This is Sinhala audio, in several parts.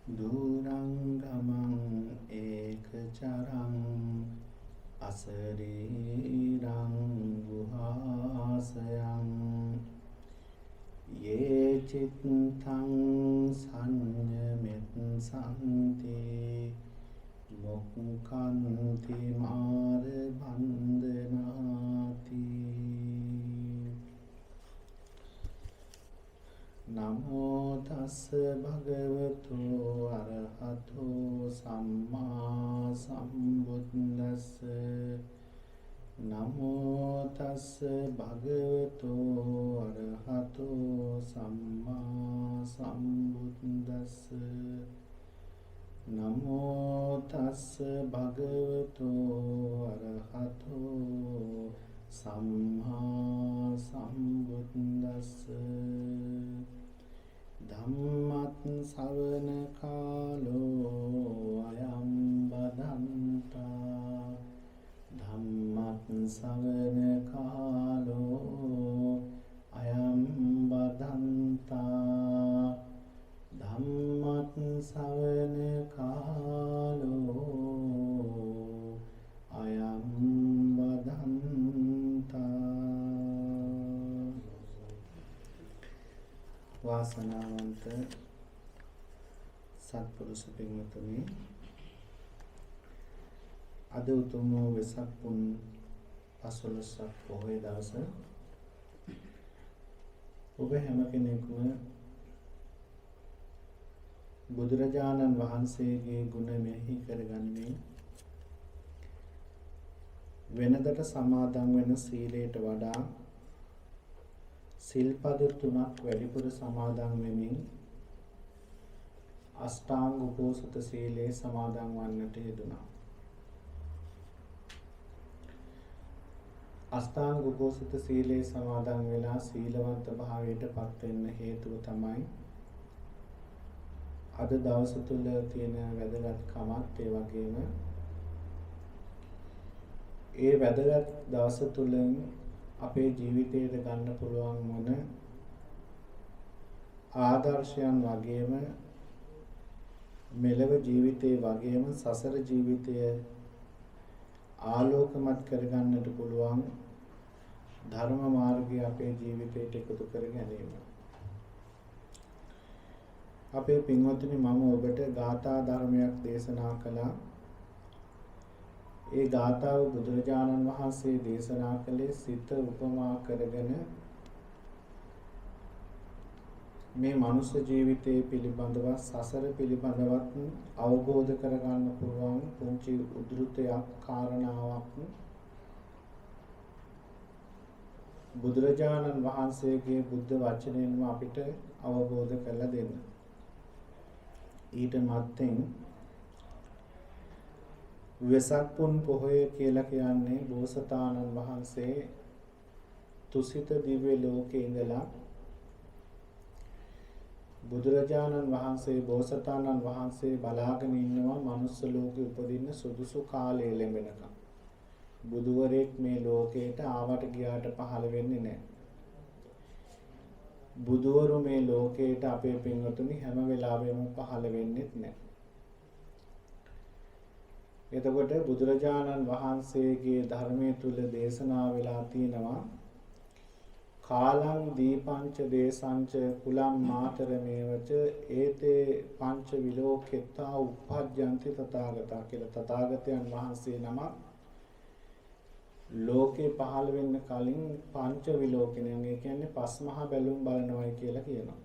දුරංගමං ඒකචරං අසරීරං ගුහාසයං යේ චිත්තං සංයමෙත්සන්ති මොක්ඛන්ති මාර බන්ධනාති නමෝ තස්ස භගවතු අරහතෝ සම්මා සම්බුද්දස්ස නමෝ තස්ස භගවතු අරහතෝ සම්මා සම්බුද්දස්ස නමෝ තස්ස භගවතු අරහතෝ සම්මා සම්බුද්දස්ස ධම්මත් ශ්‍රවණ කාලෝ අයං බදන්තා ධම්මත් ශ්‍රවණ කාලෝ අයං බදන්තා ධම්මත් ශ්‍රවණ කාලෝ අයං බදන්තා වාසනාවන්ත සත්පුරුෂ පින්වතුනි අද උතුම් වෙසක් පුන් 15ක් පොහොය දවස ඔබ හැම කෙනෙකුම බුදුරජාණන් වහන්සේගේ ගුණ මෙහි කරගන්නේ වෙනදට සමාදන් වෙන සීලයට වඩා සිල්පද 3ක් වැඩිපුර සමාදන් වෙමින් අෂ්ටාංග උපෝසත සීලේ සමාදන් වන්නට යෙදුණා. අෂ්ටාංග උපෝසත සීලේ සමාදන් වෙලා සීලවන්ත භාවයට පත් වෙන්න හේතුව තමයි අද දවස තුල තියෙන වැදගත්කමත් ඒ වගේම ඒ වැදගත් දවස තුලින් අපේ ජීවිතයට ගන්න පුළුවන් මොන ආදර්ශයන් වගේම මෙලව ජීවිතේ වගේම සසර ජීවිතය ආලෝකමත් කරගන්නට පුළුවන් ධර්ම මාර්ගය අපේ ජීවිතයට එකතු කර ගැනීම. අපේ පින්වත්නි මම ඔබට ගාථා ධර්මයක් දේශනා කළා. ඒ ගාථාව බුදුරජාණන් වහන්සේ දේශනා කළේ සිත උපමා කරගෙන මේ මනුෂ්‍ය ජීවිතයේ පිළිබඳව සසර පිළිබඳවත් අවබෝධ කරගන්න පුළුවන් පුංචි උද්ෘතයක් කාරණාවක් බුදුරජාණන් වහන්සේගේ බුද්ධ වචනයෙන්ම අපිට අවබෝධ කරලා දෙන්න. ඊට මත්තෙන් වෙසක් පුන් පොහොය කියලා කියන්නේ බෝසතාණන් වහන්සේ තුසිත දිව්‍ය ලෝකේ ඉඳලා බුදුරජාණන් වහන්සේ බෝසතාණන් වහන්සේ බලාගෙන ඉන්නවා මනුස්ස ලෝකෙ උපදින්න සුදුසු කාලය ලැබෙනකම්. බුදුවරයෙක් මේ ලෝකයට ආවට ගියාට පහළ වෙන්නේ නැහැ. බුදුවරු මේ ලෝකයට අපේ පින්වතුනි හැම වෙලාවෙම පහළ වෙන්නේ නැහැ. එතකොට බුදුරජාණන් වහන්සේගේ ධර්මයේ තුල දේශනා වෙලා තියෙනවා කාලං දීපංච දේසංච කුලම් මාතර මේවච ඒතේ පංච විලෝකෙත්තා උප්පජ්ජන්ති තථාගතා කියලා තථාගතයන් වහන්සේ නම ලෝකේ පහළ වෙන්න කලින් පංච විලෝකණයන් ඒ කියන්නේ පස් මහා බැලුම් බලනවායි කියලා කියනවා.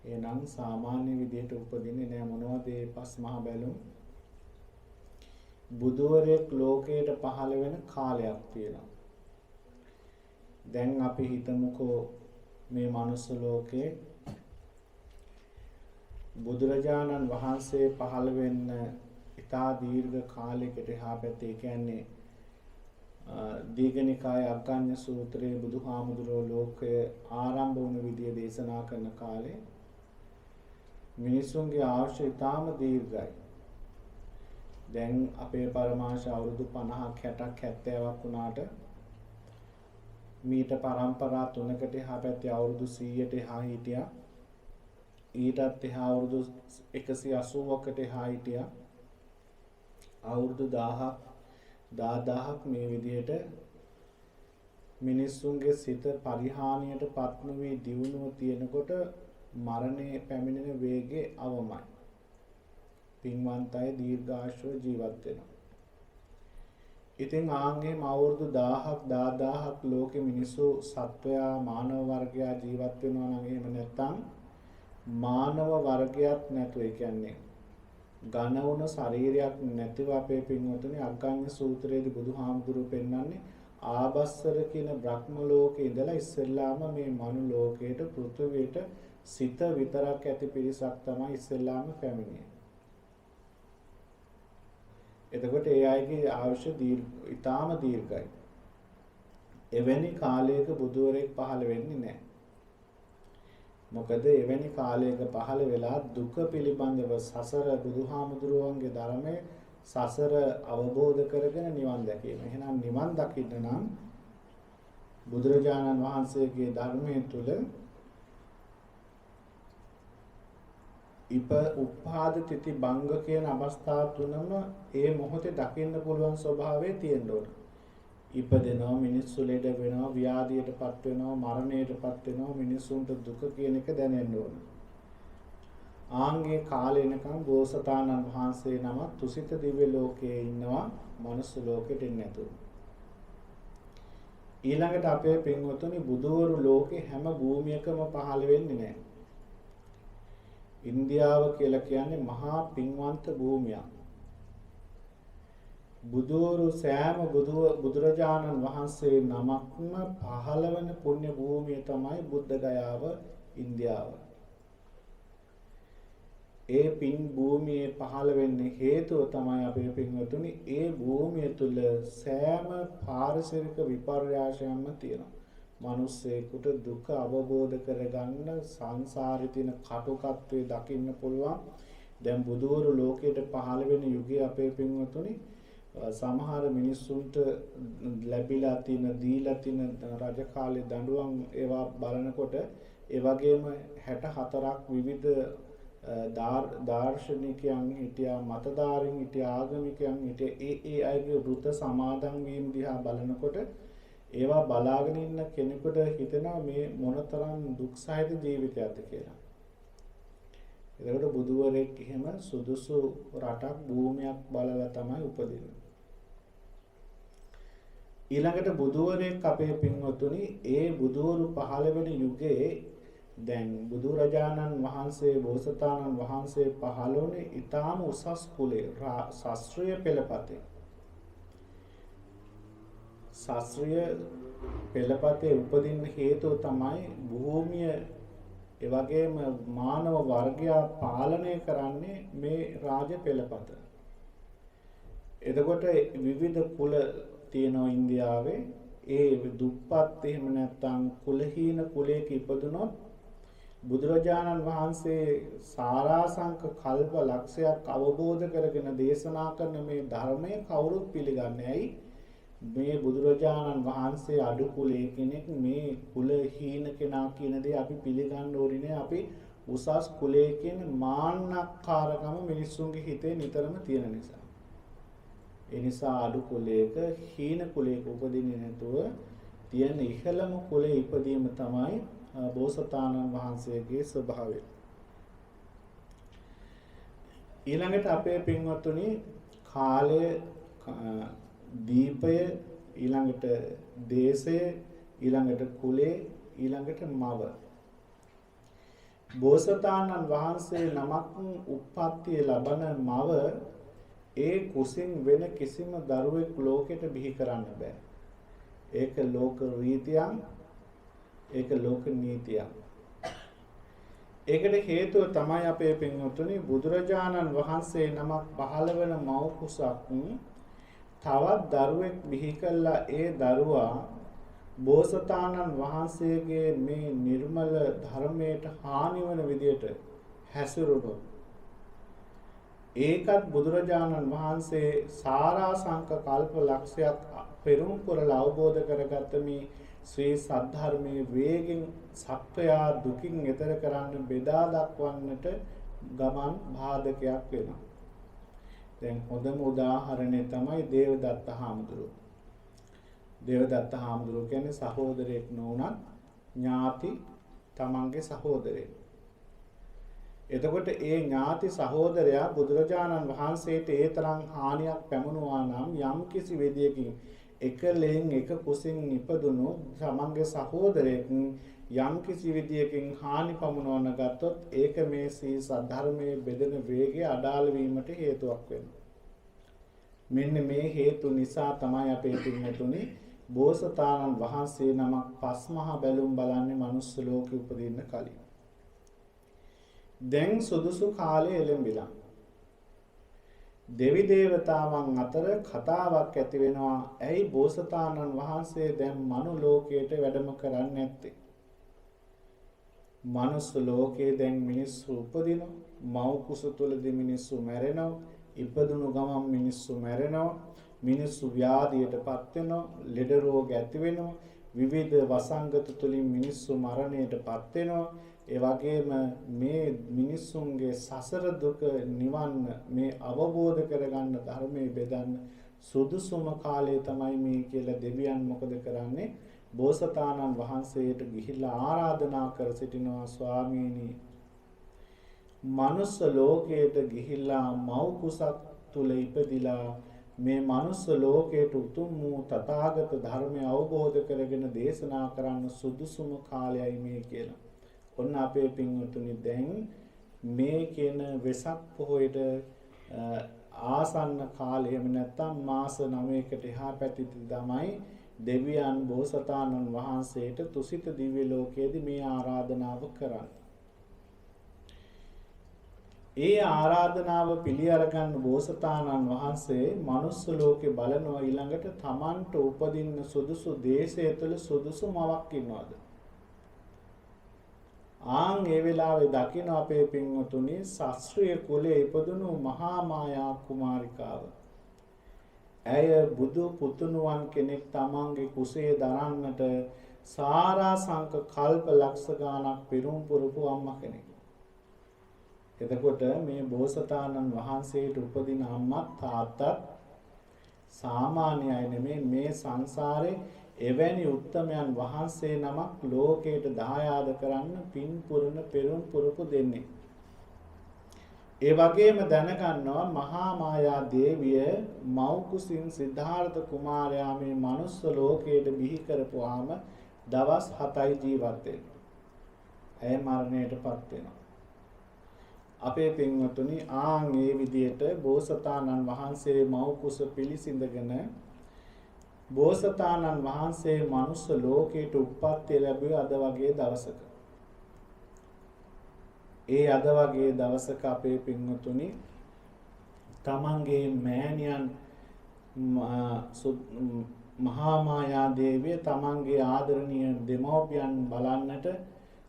එහෙනම් සාමාන්‍ය විදියට උපදින්නේ නෑ මොනවද මේ පස් මහා බැලුම්? බුදුවරයෙක් ලෝකයට පහළ වෙන කාලයක් තියෙනවා. දැන් අපි හිතමුකෝ මේ මනුස්ස ලෝකේ බුදුරජාණන් වහන්සේ පහළ වෙන්න ඉතා දීර්ඝ කාලයකට එහා පැත්තේ කියන්නේ දීඝනිකාය අග්ගඤ්ඤ සූත්‍රයේ බුදුහාමුදුරුවෝ ලෝකය ආරම්භ වුණ විදිය දේශනා කරන කාලේ මිනිසුන්ගේ ආයුෂ ඉතාම දීර්ඝයි. දැන් අපේ පරමාශ අවුරුදු 50ක් 60ක් 70ක් වුණාට මීට පරම්පරා 3කට එහා පැත්තේ අවුරුදු 100ට එහා හිටියා. ඊටත් එහා අවුරුදු 180කට එහා හිටියා. අවුරුදු 1000ක් මේ විදිහට මිනිස්සුන්ගේ සිත පරිහානියට පත් නොවි දියුණුව තියෙනකොට මරණය පැමිණෙන වේගය අවමයි. පින්වන්ත අය දීර්ඝායුෂව ජීවත් වෙනවා. ඉතින් ආන්ගේ අවුරුදු 10000ක් ලෝකෙ මිනිස්සු සත්වයා මානව වර්ගයා ජීවත් වෙනවා නම් එහෙම නැත්නම් මානව වර්ගයක් නැතුව ඒ කියන්නේ ඝන වුණ ශරීරයක් නැතිව අපේ පින්වතුනි අග්ගඤ්ඤ සූත්‍රයේදී බුදුහාමුදුරුවෝ පෙන්වන්නේ ආබස්සර කියන බ්‍රහ්ම ලෝකේ ඉඳලා ඉස්සෙල්ලාම මේ මනු ලෝකයට පෘථිවියට සිත විතරක් ඇති පිරිසක් තමයි ඉස්සෙල්ලාම පැමිණියේ. එතකොට ඒ අයගේ ආයුෂ ඉතාම දීර්ඝයි. එවැනි කාලයක බුදුවරයෙක් පහළ වෙන්නේ නැහැ. මොකද එවැනි කාලයක පහළ වෙලා දුක පිළිබඳව සසර බුදුහාමුදුරුවන්ගේ ධර්මයේ සසර අවබෝධ කරගෙන නිවන් දැකීම. එහෙනම් නිවන් දකින්න නම් බුදුරජාණන් වහන්සේගේ ධර්මයේ තුල උපාද තිති භංග කියන අවස්ථා තුනම ඒ මොහොතේ දකින්න පුළුවන් ස්වභාවය තියෙන්න ඕන. ඉපදෙනවා, මිනිස්සු ලෙඩ වෙනවා, ව්‍යාධියටපත් වෙනවා, මරණයටපත් වෙනවා, මිනිස්සුන්ට දුක කියන එක දැනෙන්න ඕන. ආන්ගේ කාලේ එනකම් බෝසතාණන් වහන්සේ නම තුසිත දිව්‍ය ලෝකයේ ඉන්නවා, මනුස්ස ලෝකෙට එන්නේ නැතුව. ඊළඟට අපේ පින්වතුනි බුදවරු ලෝකේ හැම භූමියකම පහළ වෙන්නේ නැහැ. ඉන්දියාව කියලා කියන්නේ මහා පින්වන්ත භූමියක්. බුදවරු සෑම බුදුරජාණන් වහන්සේ නමක්ම පහළ වෙන පුණ්‍ය භූමිය තමයි බුද්ධ ගයාව ඉන්දියාව. ඒ පින් භූමියේ පහළ වෙන්නේ හේතුව තමයි අපේ පින්වතුනි ඒ භූමිය තුල සෑම පාරිසරික විපර්යාසයක්ම තියෙනවා. මිනිස්සෙකුට දුක අවබෝධ කරගන්න සංසාරේ තියෙන කටුකත්වයේ දකින්න පුළුවන්. දැන් බුදවරු ලෝකයට පහළ වෙන යුගයේ අපේ පින්වතුනි සමහර මිනිස්සුන්ට ලැබිලා තියෙන දීලා තියෙන රජ කාලේ දඬුවම් ඒවා බලනකොට ඒ වගේම 64ක් විවිධ දාර්ශනිකයන් හිටියා, මතධාරීන් හිටියා, ආගමිකයන් හිටියා. ඒ අයගේ වෘත සමාදන් වීම දිහා බලනකොට ඒවා බලාගෙන ඉන්න කෙනෙකුට හිතෙනවා මේ මොනතරම් දුක් සහිත ජීවිතයක්ද කියලා. ඒකට බුදුවරයෙක් එහෙම සුදුසු රටක් භූමියක් බලලා තමයි උපදින්නේ. ඊළඟට බුදුවරයෙක් අපේ පින්වතුනි ඒ බුදුවරු පහළ වෙන යුගයේ දැන් බුදුරජාණන් වහන්සේ බෝසතාණන් වහන්සේ පහළ වුණේ ඊටාම උසස් කුලේ ශාස්ත්‍රීය පෙළපතේ. ශාස්ත්‍රීය පෙළපතේ උපදින්න හේතුව තමයි භූමිය ඒ වගේම මානව වර්ගයා පාලනය කරන්නේ මේ රාජ පෙළපත. එතකොට විවිධ කුල තියෙනවා ඉන්දියාවේ. ඒ දුප්පත් එහෙම නැත්නම් කුලහීන කුලයක ඉපදුනොත් බුදුරජාණන් වහන්සේ සාරාංශක කල්ප ලක්ෂයක් අවබෝධ කරගෙන දේශනා කරන මේ ධර්මය කවුරුත් පිළිගන්නේ ඇයි? මේ බුදුරජාණන් වහන්සේ අඩු කුලයේ කෙනෙක්, මේ කුලහීන කෙනා කියන දේ අපි පිළිගන්න ඕනේ නෑ. අපි උසස් කුලයේ කියන මාන්නක්කාරකම මිනිස්සුන්ගේ හිතේ නිතරම තියෙන නිසා. ඒ නිසා අඩු කුලයක හීන කුලයක උපදින්නේ නැතුව තියෙන ඉහළම කුලයේ ඉපදීම තමයි බෝසතාණන් වහන්සේගේ ස්වභාවය. ඊළඟට අපේ පින්වත්තුනි කාලය, දීපය, ඊළඟට දේශය, ඊළඟට කුලේ, ඊළඟට මව. බෝසතාණන් වහන්සේ නමක් උප්පත්තිය ලබන මව ඒ කුසින් වෙන කිසිම දරුවෙක් ලෝකෙට බිහි කරන්න බෑ. ඒක ලෝක රීතියක්, ඒක ලෝක නීතියක්. ඒකට හේතුව තමයි අපේ පින්වත්තුනි බුදුරජාණන් වහන්සේ නමක් පහළ වෙන මව් කුසක් තවත් දරුවෙක් බිහි කළා. ඒ දරුවා බෝසතාණන් වහන්සේගේ මේ නිර්මල ධර්මයට හානි වන විදියට හැසිරුණොත් ඒකත් බුදුරජාණන් වහන්සේ සාරාංශක කල්ප ලක්ෂයක් පෙරම් කරලා අවබෝධ කරගත්ත මේ ශ්‍රී සද්ධර්මයේ වේගෙන් සත්වයා දුකින් එතර කරන්න බෙදා දක්වන්නට ගමන් බාධකයක් වෙනවා. දැන් හොඳම උදාහරණය තමයි දේවදත්ත හාමුදුරුවෝ. දේවදත්ත හාමුදුරුවෝ කියන්නේ සහෝදරයෙක් නොවුනත් ඥාති තමන්ගේ සහෝදරයෙක්. එතකොට ඒ ඥාති සහෝදරයා බුදුරජාණන් වහන්සේට ඒ තරම් හානියක් පැමුණුවා නම් යම් කිසි විදියකින් එක ලෙන් එක කුසින් ඉපදුණු තමන්ගේ සහෝදරයෙක් යම් කිසි විදියකින් හානි පමුණවන ගත්තොත් ඒක මේ සී සද්ධර්මයේ බෙදෙන වේගය අඩාල වීමට හේතුවක් වෙනවා. මෙන්න මේ හේතු නිසා තමයි අපේ පින්වතුනි බෝසතාණන් වහන්සේ නමක් පස්මහා බැලුම් බලන්නේ මනුස්ස ලෝකෙ උපදින්න කලින්. දැන් සුදුසු කාලය එළඹිලා. දෙවි දේවතාවන් අතර කතාවක් ඇති වෙනවා. ඇයි බෝසතාණන් වහන්සේ දැන් මනු ලෝකයට වැඩම කරන්නේ නැත්තේ? මනුස්ස ලෝකයේ දැන් මිනිස්සු උපදිනවා. මව් කුස තුලදී මිනිස්සු මැරෙනවා. ඉපදුණු ගමන් මිනිස්සු මැරෙනවා. මිනිස්සු ව්‍යාධියටපත් වෙනවා. ලෙඩ රෝග ඇති වෙනවා. විවිධ වසංගත තුලින් මිනිස්සු මරණයටපත් වෙනවා. ඒ වගේම මේ මිනිසුන්ගේ සසර දුක නිවන්න මේ අවබෝධ කරගන්න ධර්මයේ බෙදන්න සුදුසුම කාලය තමයි මේ කියලා දෙවියන් මොකද කරන්නේ? බෝසතාණන් වහන්සේට ගිහිල්ලා ආරාධනා කර සිටිනවා ස්වාමීනි මනුස්ස ලෝකයට ගිහිල්ලා මව් කුසක් තුල ඉපදිලා මේ මනුස්ස ලෝකයට උතුම් වූ තථාගත ධර්මය අවබෝධ කරගෙන දේශනා කරන්න සුදුසුම කාලයයි මේ කියලා. ඔන්න අපේ පින්වතුනි දැන් මේ කියන වෙසක් පොහොයට ආසන්න කාලයම නැත්තම් මාස 9කට එහා පැතිති තමයි දෙවියන් බෝසතාණන් වහන්සේට තුසිත දිව්‍ය ලෝකයේදී මේ ආරාධනාව කරන්නේ. ඒ ආරාධනාව පිළි අරගන්න බෝසතාණන් වහන්සේ මනුස්ස ලෝකේ බලනවා ඊළඟට තමන්ට උපදින්න සුදුසු දේශය තුළ සුදුසු මවක් ඉන්නවද? ආන් ඒ වෙලාවේ දකින්න අපේ පින්වතුනි ශාස්ත්‍රීය කුලයේ ඉපදුණු මහා මායා කුමාරිකාව. ඇය බුදු පුතුණුවන් කෙනෙක් තමන්ගේ කුසේ දරන්නට සාරාංශක කල්ප ලක්ෂ ගාණක් පිරුම් පුරුපු අම්මා කෙනෙක්. එතකොට මේ බෝසතාණන් වහන්සේට උපදින අම්මත් තාත්තත් සාමාන්‍ය අය නෙමෙයි. මේ සංසාරේ එවැනි උත්තමයන් වහන්සේ නමක් ලෝකයට දායාද කරන්න පින් පුරන පෙරම් පුරපු දෙන්නේ. ඒ වගේම දැනගන්නවා මහා මායා දේවිය මව් කුසින් සිද්ධාර්ථ කුමාරයා මේ මනුස්ස ලෝකයට බිහි කරපුවාම දවස් 7යි ජීවත් වෙනවා. ඇය මරණයටපත් වෙනවා. අපේ පින්වතුනි ආන් මේ විදියට බෝසතාණන් වහන්සේ මව් කුස පිළිසිඳගෙන බෝසතාණන් වහන්සේ මනුස්ස ලෝකයට උප්පත්ති ලැබුවේ අද වගේ දවසක. ඒ අද වගේ දවසක අපේ පින්වතුනි තමන්ගේ මෑණියන් මහා මායා දේවිය තමන්ගේ ආදරණීය දෙමව්පියන් බලන්නට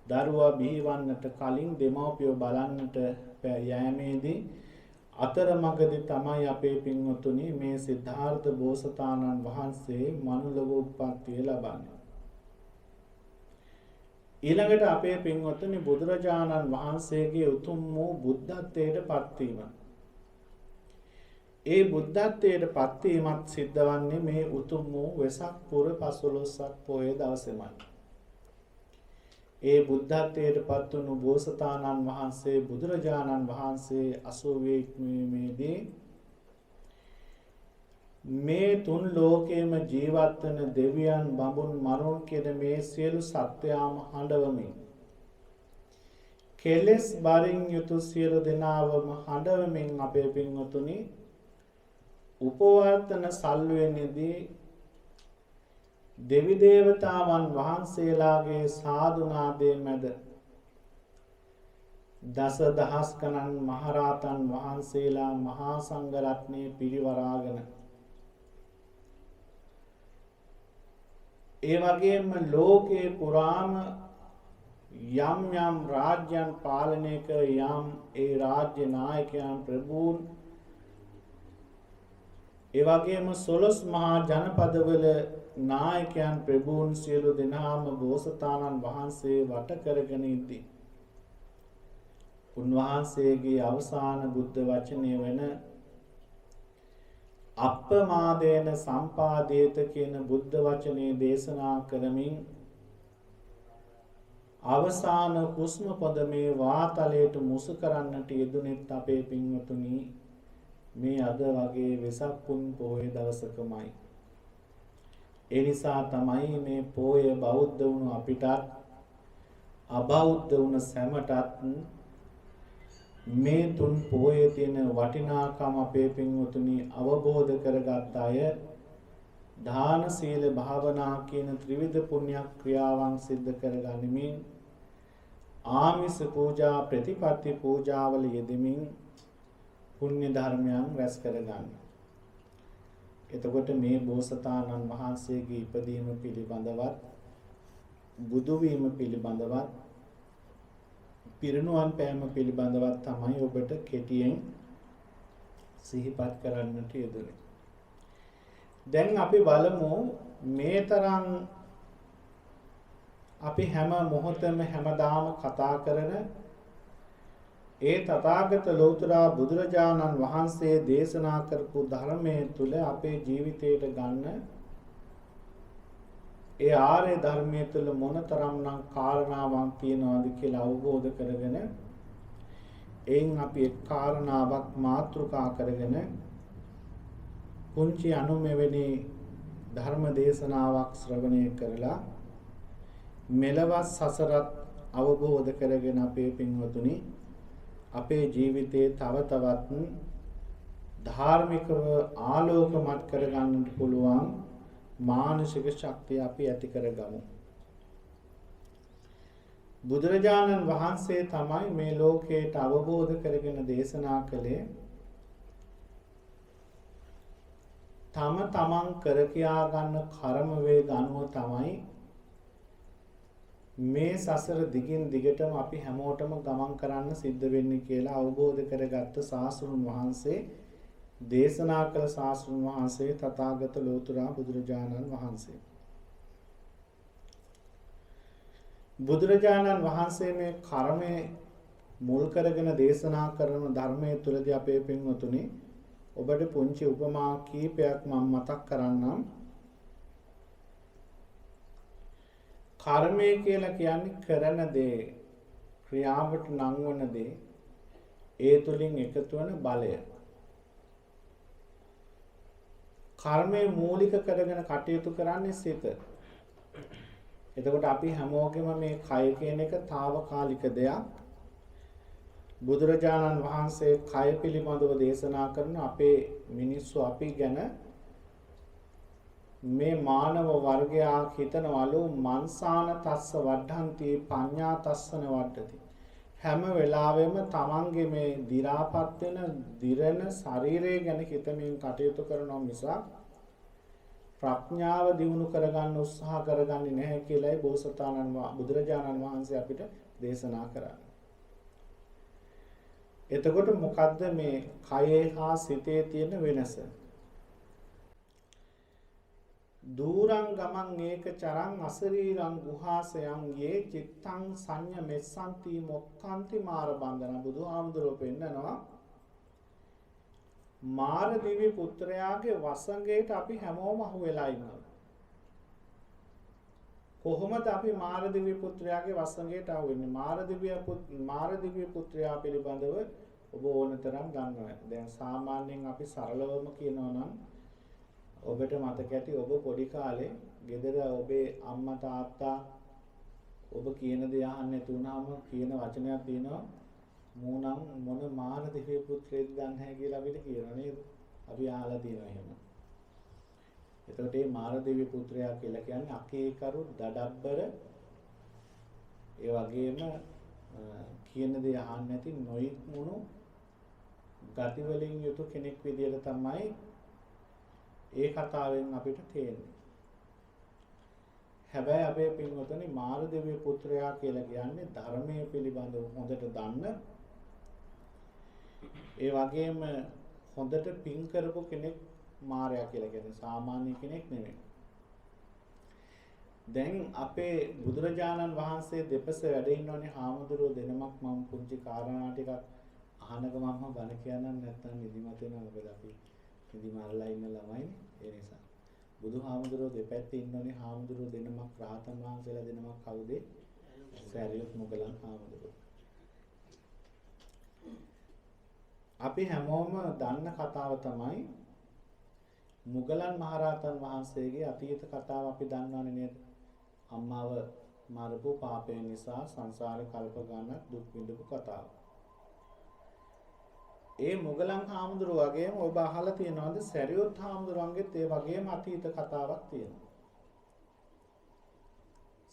දරුවා බිහිවන්නට කලින් දෙමව්පියෝ බලන්නට යෑමේදී අතරමඟදී තමයි අපේ පින්වතුනි මේ සිද්ධාර්ථ බෝසතාණන් වහන්සේ මනුලොව උප්පත්තිය ලබන්නේ. ඊළඟට අපේ පින්වතුනි බුදුරජාණන් වහන්සේගේ උතුම් වූ බුද්ධත්වයට පත්වීම. ඒ බුද්ධත්වයට පත්වීමත් සිද්ධ වන්නේ මේ උතුම් වූ වෙසක් පුර 15ක් පොය දවසේමයි. ඒ බුද්ධත්වයට පත් වුණු බෝසතාණන් වහන්සේ බුදුරජාණන් වහන්සේ 80 ඉක්මීමේදී මේ තුන් ලෝකයේම ජීවත් වන දෙවියන් බඹුන් මරුන් කියන මේ සියලු සත්වයාම හඬවමින් කෙලෙස් බරින් යුතු සියලු දෙනාවම හඬවමින් අපේ පින්වතුනි උපවර්තන සල්ුවේනේදී දෙවි දේවතාවන් වහන්සේලාගේ සාදුනාදයේ මැද දස දහස් ගණන් මහරහතන් වහන්සේලා මහා සංඝ රත්නයේ පිරිවරාගෙන ඒ වගේම ලෝකේ පුරාම යම් යම් රාජ්‍යයන් පාලනය කර යම් ඒ රාජ්‍ය නායකයන් ප්‍රභූන් ඒ වගේම 12 මහා ජනපදවල නායකයන් ප්‍රභූන් සියලු දෙනාම බෝසතාණන් වහන්සේ වට කරගෙන ඉදී. උන්වහන්සේගේ අවසාන බුද්ධ වචනය වෙන අප්පමාදේන සම්පාදේත කියන බුද්ධ වචනේ දේශනා කරමින් අවසාන හුස්ම පොද මේ වාතලයට මුසු කරන්නට යෙදුනෙත් අපේ පින්වතුනි මේ අද වගේ වෙසක් පුන් පොහොය දවසකමයි. ඒ නිසා තමයි මේ පොය බෞද්ධ වුණු අපිටත් අබෞද්ධ වුණ සැමටත් මේ තුන් පොයේ තියෙන වටිනාකම අපේ පින්වතුනි අවබෝධ කරගත් අය දාන සීල භාවනා කියන ත්‍රිවිධ පුණ්‍ය ක්‍රියාවන් සිද්ධ කරගනිමින් ආමිස පූජා ප්‍රතිපත්ති පූජාවල යෙදෙමින් පුණ්‍ය ධර්මයන් රැස් කරගන්න. එතකොට මේ බෝසතාණන් වහන්සේගේ ඉපදීම පිළිබඳවත් බුදු වීම පිළිබඳවත් පිරිනුවන් පෑම පිළිබඳවත් තමයි ඔබට කෙටියෙන් සිහිපත් කරන්නට යෙදුනේ. දැන් අපි බලමු මේ තරම් අපි හැම මොහොතෙම හැමදාම කතා කරන ඒ තථාගත ලෞතර බුදුරජාණන් වහන්සේ දේශනා කරපු ධර්මයේ තුල අපේ ජීවිතයට ගන්න ඒ ආර්ය ධර්මයේ තුල මොනතරම්නම් කාරණාවක් තියනවද කියලා අවබෝධ කරගෙන එයින් අපි එක් කාරණාවක් මාතෘකා කරගෙන පුංචි අනුමෙවැනි ධර්ම දේශනාවක් ශ්‍රවණය කරලා මෙලවස් සසරත් අවබෝධ කරගෙන අපේ පින්වතුනි අපේ ජීවිතේ තව තවත් ධාර්මිකව ආලෝකමත් කරගන්නට පුළුවන් මානසික ශක්තිය අපි ඇති කරගමු. බුදුරජාණන් වහන්සේ තමයි මේ ලෝකයට අවබෝධ කරගෙන දේශනා කළේ තම තමන් කර කියා ගන්න කර්ම වේග අනුව තමයි මේ සසර දිගින් දිගටම අපි හැමෝටම ගමන් කරන්න සිද්ධ වෙන්නේ කියලා අවබෝධ කරගත්ත ශාස්ත්‍රඥ වහන්සේ දේශනා කළ ශාස්ත්‍රඥ වහන්සේ තථාගත ලෝතර බුදුරජාණන් වහන්සේ. බුදුරජාණන් වහන්සේ මේ කර්මයේ මුල් කරගෙන දේශනා කරන ධර්මයේ තුලදී අපේ පින්වතුනි ඔබට පුංචි උපමා කීපයක් මම මතක් කරන්නම්. කර්මය කියලා කියන්නේ කරන දේ, ක්‍රියාවට නංවන දේ, ඒ තුලින් එකතු වෙන බලය. කර්මයේ මූලික කරගෙන කටයුතු කරන්නේ සිත. එතකොට අපි හැමෝගෙම මේ කය කියන එක తాවකාලික දෙයක්. බුදුරජාණන් වහන්සේ කය පිළිබඳව දේශනා කරන අපේ මිනිස්සු අපි ගැන මේ මානව වර්ගයා හිතනවලු මන්සාන තස්ස වඩ්ඩන්ති පඤ්ඤා තස්සන වඩ්ඩති. හැම වෙලාවෙම තමන්ගේ මේ දි รา පත් වෙන දිරණ ශරීරය ගැන හිතමින් කටයුතු කරනවා මිසක් ප්‍රඥාව දියුණු කරගන්න උත්සාහ කරගන්නේ නැහැ කියලායි බුදුරජාණන් වහන්සේ අපිට දේශනා කරන්නේ. එතකොට මොකද්ද මේ කයේ හා සිතේ තියෙන වෙනස? දූරං ගමං ඒක චරං අසරීරං ගුහාසයන් යේ චිත්තං සංඤ මෙස්සන්ති මොක්ඛන්ති මාර බන්ධන. බුදුහාමුදුරුවෝ පෙන්නනවා මාර දිව්‍ය පුත්‍රයාගේ වසඟයට අපි හැමෝම අහු වෙලා ඉන්නවා. කොහොමද අපි මාර දිව්‍ය පුත්‍රයාගේ වසඟයට අහු වෙන්නේ? මාර දිව්‍ය පුත්‍රයා පිළිබඳව ඔබ ඕනතරම් දන්නවා. දැන් සාමාන්‍යයෙන් අපි සරලවම කියනවා නම් ඔබට මතක ඇති ඔබ පොඩි කාලේ ගෙදර ඔබේ අම්මා තාත්තා ඔබ කියන දේ අහන්න නැති වුණාම කියන වචනයක් තියෙනවා මූණම් මොන මාන දිව්‍ය පුත්‍රයෙක් දන්නේ නැහැ කියලා අපිට කියනවා නේද? අපි අහලා තියෙනවා එහෙම. එතකොට මේ මාර දිව්‍ය පුත්‍රයා කියලා කියන්නේ අකේකරු දඩබ්බර ඒ වගේම කියන දේ අහන්න නැති නොයික්මුණු ගති වලින් යුතු කෙනෙක් විදියට තමයි ඒ කතාවෙන් අපිට තේරෙන්නේ. හැබැයි අපේ පින්වතුනි මාර දිව්‍ය පුත්‍රයා කියලා කියන්නේ ධර්මයේ පිළිබඳව හොඳට දන්න ඒ වගේම හොඳට පින් කරපු කෙනෙක් මාරයා කියලා කියන්නේ සාමාන්‍ය කෙනෙක් නෙමෙයි. දැන් අපේ බුදුරජාණන් වහන්සේ දෙපස වැඩ ඉන්නෝනේ හාමුදුරුවෝ දෙනමක් මම පුංචි කාරණා ටිකක් අහන ගමන්ම බණ කියන්න නැත්නම් නිදිමත වෙනවා. මොකද අපි නිදිමරලා ඉන්න ළමයිනේ. ඒ නිසා බුදුහාමුදුරුවෝ දෙපැත්තේ ඉන්නෝනේ හාමුදුරුවෝ දෙනමක් රහතන් වහන්සේලා දෙනමක් කවුද? සැරියුත් මුගලන් හාමුදුරුවෝ. අපි හැමෝම දන්න කතාව තමයි මුගලන් මහරහතන් වහන්සේගේ අතීත කතාව අපි දන්නවනේ නේද? අම්මාව මරපු පාපය නිසා සංසාරේ කල්ප ගණනක් දුක් විඳපු කතාව. ඒ මුගලන් හාමුදුරුවෝ වගේම ඔබ අහලා තියෙනවද සැරියුත් හාමුදුරුවන්ගෙත් ඒ වගේම අතීත කතාවක් තියෙනවා.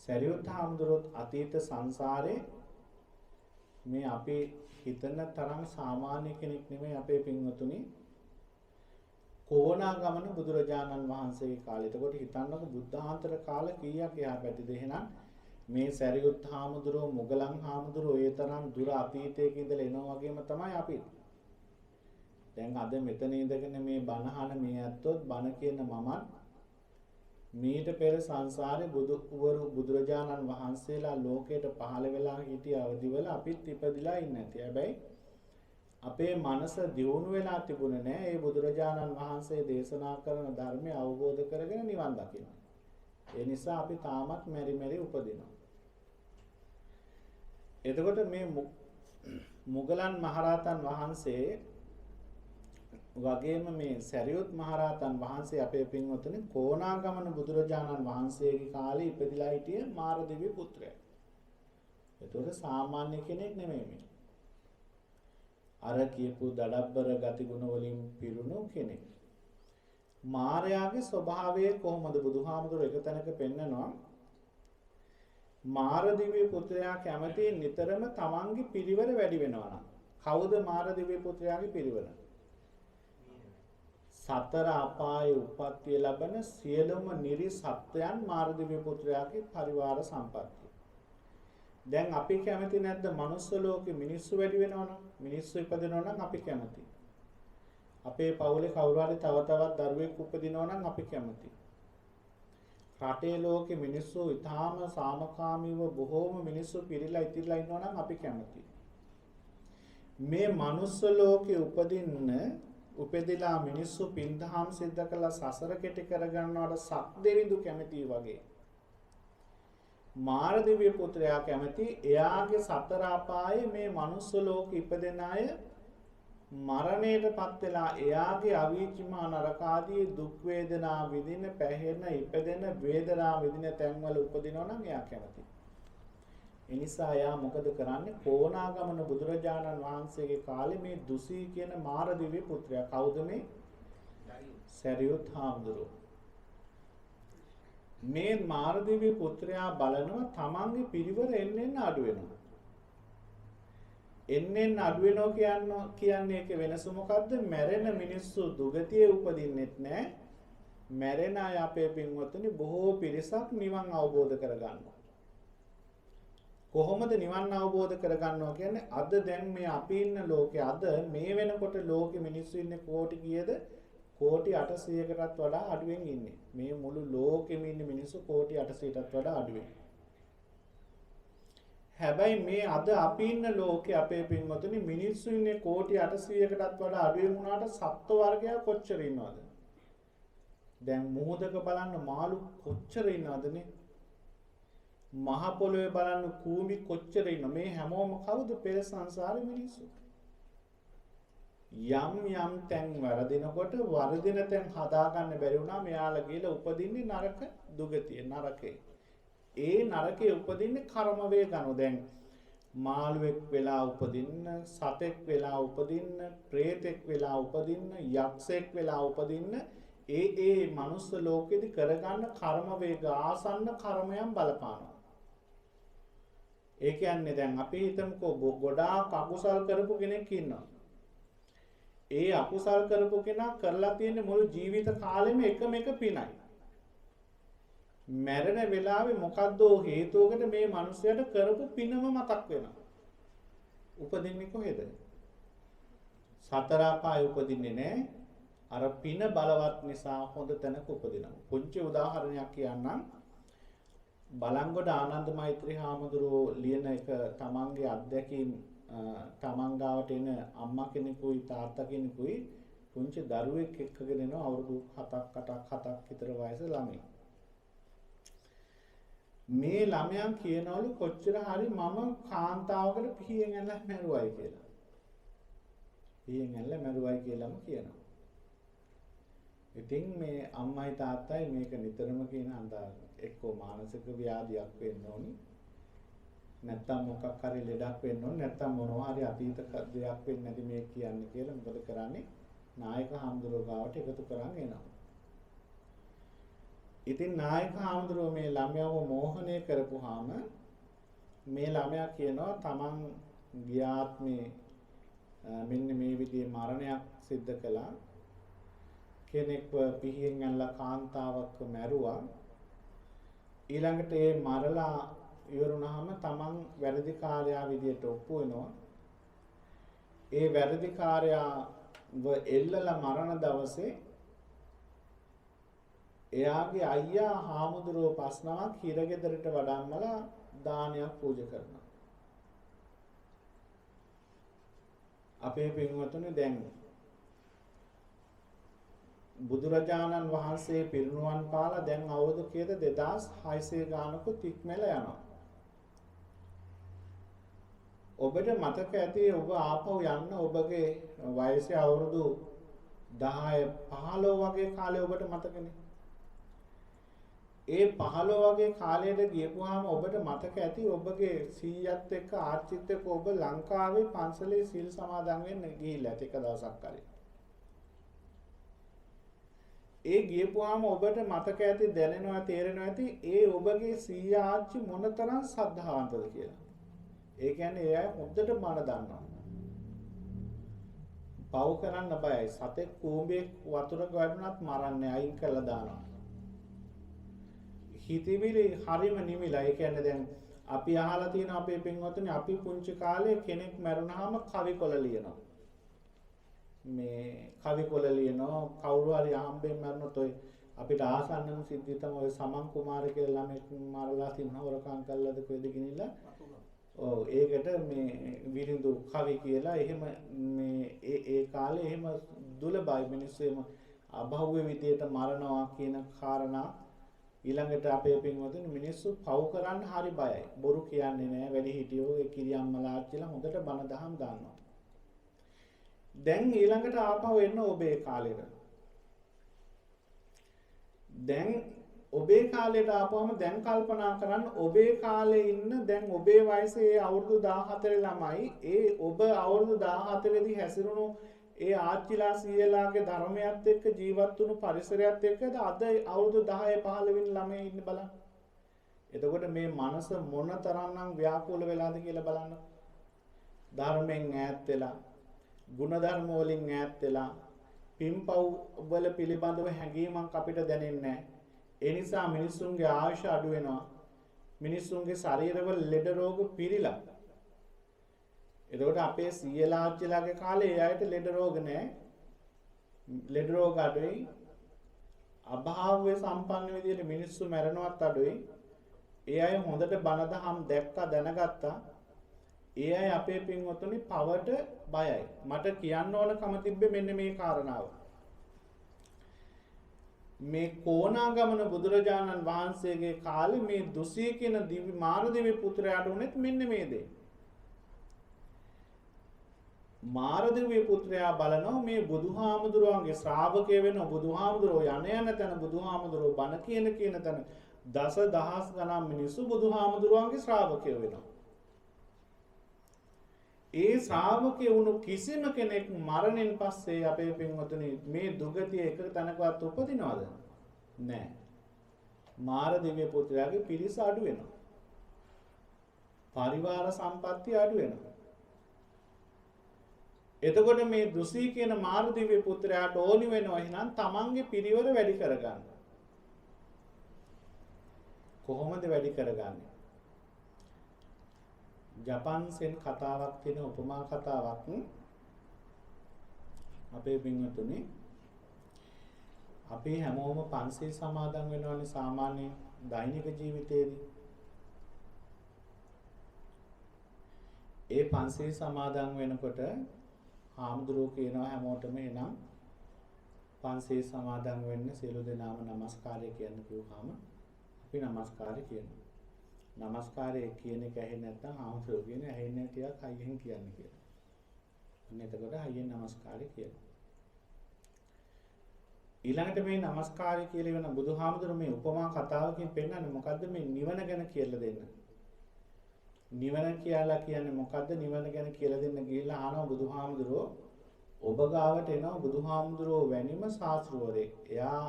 සැරියුත් හාමුදුරුවෝත් අතීත සංසාරේ මේ අපි හිතන තරම් සාමාන්‍ය කෙනෙක් නෙමෙයි අපේ පින්වතුනි. කොණාගමන බුදුරජාණන් වහන්සේගේ කාලේ. එතකොට හිතන්නකො බුද්ධාන්තර කාල කීයක් එහා පැත්තේද? එහෙනම් මේ සැරියුත් හාමුදුරුවෝ මුගලන් හාමුදුරුවෝ ඒ තරම් දුර අතීතයක ඉඳලා එනවා වගේම තමයි අපි. දැන් අද මෙතන ඉඳගෙන මේ බණහන මේ ඇත්තොත් බණ කියන මමත් මීට පෙර සංසාරේ බුදුරජාණන් වහන්සේලා ලෝකයට පහළ වෙලා හිටිය අවදිවල අපිත් ඉපදිලා ඉන්නේ නැති. හැබැයි අපේ මනස දියුණු වෙලා තිබුණේ නැහැ. ඒ බුදුරජාණන් වහන්සේ දේශනා කරන ධර්මය අවබෝධ කරගෙන නිවන් දකින්න. ඒ නිසා අපි තාමත් මෙරි උපදිනවා. එතකොට මේ මුගලන් මහරහතන් වහන්සේ වගේම මේ සැරියුත් මහරහතන් වහන්සේ අපේ පින්වතුනි කොණාගමන බුදුරජාණන් වහන්සේගේ කාලේ ඉපදිලා හිටිය මාරදිව්‍ය පුත්‍රයා. ඒතකොට සාමාන්‍ය කෙනෙක් නෙමෙයි මේ. අර කියපු දඩබ්බර ගතිගුණ වලින් පිරුණු කෙනෙක්. මාරයාගේ ස්වභාවය කොහොමද බුදුහාමුදුරුවෝ එක තැනක පෙන්නනවා. මාරදිව්‍ය පුත්‍රයා කැමති නිතරම තමන්ගේ පිරිවර වැඩි වෙනවා නම්. කවුද මාරදිව්‍ය පුත්‍රයාගේ පිරිවර? සතර අපායේ උප්පත්තිය ලබන සියලුම නිරි සත්වයන් මාරදිව්‍ය පුත්‍රයාගේ පරිවාර සම්පත්තිය. දැන් අපි කැමති නැද්ද මනුස්ස ලෝකෙ මිනිස්සු වැඩි වෙනවා නම්? මිනිස්සු ඉපදෙනවා නම් අපි කැමති. අපේ පවුලේ කවුරු හරි තව තවත් දරුවෙක් උපදිනවා නම් අපි කැමති. රටේ ලෝකෙ මිනිස්සු ඊටාම සාමකාමීව බොහෝම මිනිස්සු පිරීලා ඉතිරිලා ඉන්නවා නම් අපි කැමති. මේ මනුස්ස ලෝකෙ උපදිලා මිනිස්සු පින්දහම් සිද්ධ කළා සසර කෙටි කරගන්නවට සක්දෙවිඳු කැමති වගේ මාරදිව්‍ය පුත්‍රයා කැමති එයාගේ සතර අපායේ මේ මනුස්ස ලෝකෙ ඉපදෙන අය මරණයටපත් වෙලා එයාගේ අවීචිමා නරකාදී දුක් වේදනා විඳින පැහැෙන ඉපදෙන වේදනා විඳින තැන්වල උපදිනවා නම් එයා කැමති. ඒ නිසා එයා මොකද කරන්නේ? කොණාගමන බුදුරජාණන් වහන්සේගේ කාලේ මේ දුසී කියන මාරදිව්‍ය පුත්‍රයා කවුද මේ? සැරියුත් හාමුදුරුවෝ. මේ මාරදිව්‍ය පුත්‍රයා බලනවා තමන්ගේ පිරිවර එන්න අඩු වෙනවා. එන්න අඩු වෙනවා කියන්නේ ඒක වෙනස මොකද්ද? මැරෙන මිනිස්සු දුගතියේ උපදින්නෙත් නැහැ. මැරෙන අය අපේ පින්වත්නි බොහෝ පිරිසක් නිවන් අවබෝධ කරගන්නවා. කොහොමද නිවන් අවබෝධ කරගන්නවා කියන්නේ? අද දැන් මේ අපි ඉන්න ලෝකේ අද මේ වෙනකොට ලෝකෙ මිනිස්සු ඉන්නේ කෝටි කීයද? කෝටි 800කටත් වඩා අඩුවෙන් ඉන්නේ. මේ මුළු ලෝකෙම ඉන්න මිනිස්සු කෝටි 800ටත් වඩා අඩුවෙන්. හැබැයි මේ අද අපි ඉන්න ලෝකේ අපේ පින්වතුනි මිනිස්සු ඉන්නේ කෝටි 800කටත් වඩා අඩුවෙන් වුණාට සත්ත්ව වර්ගයා කොච්චර ඉන්නවද? දැන් මුහුදක බලන්න මාළු කොච්චර ඉන්නවදනේ? මහ පොළොවේ බලන්න කූඹි කොච්චර ඉන්න. මේ හැමෝම කවුද? පෙර සංසාරේ මිනිස්සු. යම් තැන් වරදිනකොට වරදින තැන් හදාගන්න බැරි වුණා. මෙයාලා ගිහලා උපදින්නේ නරක දුගතිය නරකේ. ඒ නරකේ උපදින්නේ කර්ම වේගනෝ. දැන් මාළුවෙක් වෙලා උපදින්න, සතෙක් වෙලා උපදින්න, ප්‍රේතෙක් වෙලා උපදින්න, යක්ෂයෙක් වෙලා උපදින්න ඒ මනුස්ස ලෝකෙදි කරගන්න කර්ම වේග ආසන්න කර්මයන් බලපානවා. ඒ කියන්නේ දැන් අපි හිතමුකෝ ගොඩාක් අකුසල් කරපු කෙනෙක් ඉන්නවා. ඒ අකුසල් කරපු කෙනා කරලා තියෙන මුළු ජීවිත කාලෙම එකම එක පිනයි. මැරෙන වෙලාවේ මොකද්ද හේතුවකට මේ මිනිහයාට කරපු පිනම මතක් වෙනවා. උපදින්නේ කොහෙද? සතර අපායේ උපදින්නේ නැහැ. අර පින බලවත් නිසා හොඳ තැනක උපදිනවා. පුංචි උදාහරණයක් කියන්නම්. බලංගොඩ ආනන්ද මෛත්‍රී හාමුදුරුවෝ ලියන එක තමන්ගේ අත්දැකීම් තමන් ගාවට එන අම්මා කෙනෙකුයි තාත්තා කෙනෙකුයි පුංචි දරුවෙක් එක්කගෙන එනවා අවුරුදු 7ක් 8ක් 7ක් විතර වයස ළමයි. මේ ළමයා කියනවලු කොච්චර හරි මම කාන්තාවකට පිහියෙන් ඇල්ල මැරුවයි කියලා. පිහියෙන් ඇල්ල මැරුවයි කියලාම කියනවා. ඉතින් මේ අම්මයි තාත්තයි මේක නිතරම කියන අන්දාන එක්කෝ මානසික ව්‍යාධියක් වෙන්න ඕනි. නැත්තම් මොකක් හරි ලෙඩක් වෙන්න ඕනි. නැත්තම් මොනවා හරි අතීත දෙයක් වෙන්නේ නැති මේ කියන්නේ කියලා මොකද කරන්නේ? නායක හාමුදුරුවෝ ගාවට එකතු කරන් එනවා. ඉතින් නායක හාමුදුරුවෝ මේ ළමයාව මෝහනය කරපුවාම මේ ළමයා කියනවා තමන් ගියාත්මේ මෙන්න මේ විදිහේ මරණයක් සිද්ධ කළා. කෙනෙක්ව පිහියෙන් ඇල්ලලා කාන්තාවක් මැරුවා. ඊළඟට ඒ මරලා ඉවරුනහම තමන් වැරදිකාරයා විදියට ඔප්පු වෙනවා. ඒ වැරදිකාරයාව එල්ලලා මරණ දවසේ එයාගේ අයියා හාමුදුරුවෝ පස්නමක් හිරගෙදරට වඩම්මලා දානයක් පූජා කරනවා. අපේ පින්වතුනි දැන් බුදුරජාණන් වහන්සේ පිරිනුවන් පාලා දැන් අවුරුදු කීයද 2600 ගානකුත් ඉක්මලා යනවා. ඔබට මතක ඇති ඔබ ආපහු යන්න ඔබගේ වයසේ අවුරුදු 10 15 වගේ කාලේ ඔබට මතකනේ. ඒ 15 වගේ කාලයට ගියපුවාම ඔබට මතක ඇති ඔබගේ සීයත් එක්ක ආච්චිත් එක්ක ඔබ ලංකාවේ පන්සලේ සීල් සමාදන් වෙන්න ගිහිල්ලා එක දවසක් හරි. ඒ ගියපුවාම ඔබට මතක ඇති දැනෙනවා තේරෙනවා ඇති ඒ ඔබගේ සීයා ආච්චි මොනතරම් ශ්‍රද්ධාවන්තද කියලා. ඒ කියන්නේ එයා හොඳට බණ දන්නවා. පව් කරන්න බයයි. සතෙක් කූඹේ වතුරක වැටුණත් මරන්නේ අයින් කරලා දානවා. හිතවිලි හරිම නිමිලා. ඒ කියන්නේ දැන් අපි අහලා තියෙන අපේ පින්වතුනි අපි පුංචි කාලේ කෙනෙක් මැරුණාම කවිකොළ ලියනවා. මේ කවිකොළ ලියනවා කවුරු හරි ආම්බෙන් මැරුණොත් ඔය අපිට ආසන්නම සිද්ධිය තමයි ඔය සමන් කුමාර කියලා ළමෙක් මරලා සිංහවරකම් කළාද කොහෙද ගිනිලා. ඔව් ඒකට මේ විරිඳු කවි කියලා එහෙම මේ ඒ කාලේ එහෙම දුලබයි මිනිස්සු එහෙම අභව්‍ය විදියට මරනවා කියන කාරණා ඊළඟට අපේ පින්වතුනි මිනිස්සු පව් කරන්න හරි බයයි. බොරු කියන්නේ නැහැ. වැඩි හිටියෝ ඒ කිරියම්මලා ආච්චිලා හොඳට බණ දහම් දන්නවා. දැන් ඊළඟට ආපහු එන්න ඔබේ කාලෙට. දැන් ඔබේ කාලෙට ආපුවම දැන් කල්පනා කරන්න ඔබේ කාලේ ඉන්න දැන් ඔබේ වයසේ අවුරුදු 14 ළමයි ඒ ඔබ අවුරුදු 14 දී හැසිරුණු ඒ ආච්චිලා සීයලාගේ ධර්මයත් එක්ක ජීවත් වුණු පරිසරයත් එක්කද අද අවුරුදු 10 15 වෙනි ළමයි ඉන්න බලන්න. එතකොට මේ මනස මොන තරම්නම් ව්‍යාකූල වෙලාද කියලා බලන්න. ධර්මයෙන් ඈත් වෙලා, ගුණධර්ම වලින් ඈත් වෙලා, පින්පව් වල පිළිබඳව හැඟීමක් අපිට දැනෙන්නේ නැහැ. ඒ නිසා මිනිස්සුන්ගේ ආයුෂ අඩු වෙනවා. මිනිස්සුන්ගේ ශරීරවල ලෙඩ රෝග පිරීලා. එතකොට අපේ සීයලා ආච්චිලාගේ කාලේ ඒ අයට ලෙඩ රෝග නැහැ. ලෙඩ රෝග අඩුයි. අභාව්‍ය සම්පන්න විදිහට මිනිස්සු මැරෙනවත් අඩුයි. ඒ අය හොඳට බණ දහම් දැක්කා දැනගත්තා. ඒ අය අපේ පින්වතුනි පවට බයයි. මට කියන්න ඕනකම තිබ්බේ මෙන්න මේ කාරණාව. මේ කොණාගමන බුදුරජාණන් වහන්සේගේ කාලේ මේ දුසී කියන දිවි මාරදිවි පුත්‍රයාට උනේත් මෙන්න මේ දේ. මාරදිවි පුත්‍රයා බලනවා මේ බුදුහාමුදුරුවන්ගේ ශ්‍රාවකය වෙන බුදුහාමුදුරුවෝ යන තැන බුදුහාමුදුරුවෝ බණ කියන තැන දස දහස් ගණන් මිනිස්සු බුදුහාමුදුරුවන්ගේ ශ්‍රාවකය වෙනවා. ඒ ශ්‍රාවකය වුණු කිසිම කෙනෙක් මරණයෙන් පස්සේ අපේ පින්වතුනි මේ දුගතිය එක තැනකවත් උපදිනවද? නැහැ. මාරදිව්‍ය පුත්‍රයාගේ පිරිස අඩු වෙනවා. පරිවාර සම්පත්තිය අඩු වෙනවා. එතකොට මේ දුසී කියන මාරදිව්‍ය පුත්‍රයාට ඕනි වෙනවා එහෙනම් තමන්ගේ පිරිවර වැඩි කරගන්න. කොහොමද වැඩි කරගන්නේ? ජපන් සෙන් කතාවක් තියෙන උපමා කතාවක් අපේ පින්වතුනි අපි හැමෝම පන්සිල් සමාදන් වෙනවානේ සාමාන්‍ය දෛනික ජීවිතේදී. ඒ පන්සිල් සමාදන් වෙනකොට හාමුදුරුවෝ කියනවා හැමෝටම එනම් පන්සිල් සමාදන් වෙන්න සියලු දෙනාම নমස්කාරය කියන්න කිව්වහම අපි নমස්කාරය කියනවා. নমස්කාරය කියන එක ඇහෙන්නේ නැත්නම් හාමුදුරුවෝ කියන්නේ ඇහෙන්නේ ටිකක් හයියෙන් කියන්න කියලා. අන්න එතකොට හයියෙන් নমස්කාරය කියනවා. ඊළඟට මේ নমස්කාරය කියලා වෙන බුදුහාමුදුරුවෝ මේ උපමා කතාවකින් පෙන්නන්නේ මොකද්ද මේ නිවන ගැන කියලා දෙන්න. නිවන කියලා කියන්නේ මොකද්ද? නිවන ගැන කියලා දෙන්න ගිහිල්ලා අහනවා බුදුහාමුදුරුවෝ ඔබ ගාවට එනවා බුදුහාමුදුරුවෝ වැනිම ශාස්ත්‍රවරයෙක්. එයා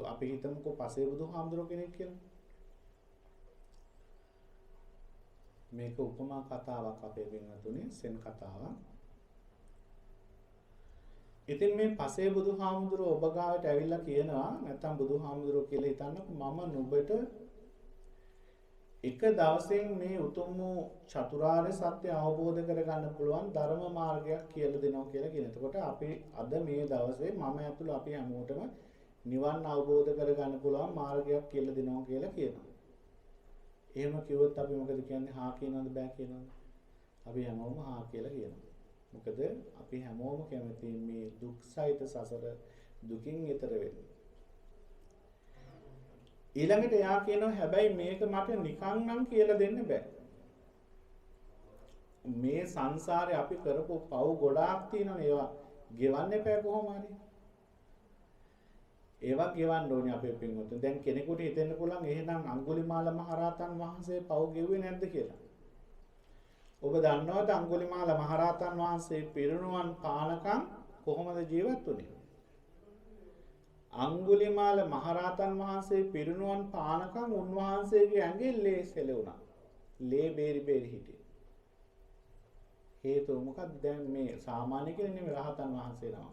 අපි හිතමුකෝ පසේ බුදුහාමුදුරුවෝ කෙනෙක් කියලා. මේක උපමා කතාවක් අපේ වෙනතුනේ සෙන් කතාවක්. ඉතින් මේ පසේ බුදුහාමුදුරුවෝ ඔබ ගාවට ඇවිල්ලා කියනවා නැත්තම් බුදුහාමුදුරුවෝ කියලා හිතන්නකො මම නුඹට එක දවසෙන් මේ උතුම් වූ චතුරාර්ය සත්‍ය අවබෝධ කරගන්න පුළුවන් ධර්ම මාර්ගයක් කියලා දෙනවා කියලා කියන. එතකොට අපි අද මේ දවසේ මම ඇතුළු අපි හැමෝටම නිවන් අවබෝධ කරගන්න පුළුවන් මාර්ගයක් කියලා දෙනවා කියලා කියනවා. එහෙම කිව්වොත් අපි මොකද කියන්නේ? හා කියනවද බෑ කියනවද? අපි හැමෝම හා කියලා කියනවා. මොකද අපි හැමෝම කැමති මේ දුක්සහිත සසර දුකින් ඈතර වෙන්න. ඊළඟට එයා කියනවා හැබැයි මේක මට නිකන් නම් කියලා දෙන්න බෑ. මේ සංසාරේ අපි කරපු පව් ගොඩාක් තියෙනනේ ඒවා ගෙවන්න එපා කොහොම හරි. ඒවා ගෙවන්න ඕනේ අපේ පින්වතුන්. දැන් කෙනෙකුට හිතෙන්න පුළුවන් එහෙනම් අඟුලිමාල මහරහතන් වහන්සේ පව් ගෙව්වේ නැද්ද කියලා. ඔබ දන්නවද අඟුලිමාල මහරහතන් වහන්සේ පිරිනුවන් පානකම් කොහොමද ජීවත් වුනේ? අඟුලිමාල මහරහතන් වහන්සේ පිරිනුවන් පානකම් උන්වහන්සේගේ ඇඟෙන් ලේ සෙලුණා. ලේ බේරි බේරි හිටියේ. හේතුව මොකක්ද? දැන් මේ සාමාන්‍ය කෙනෙක් නෙමෙයි රහතන් වහන්සේ නම.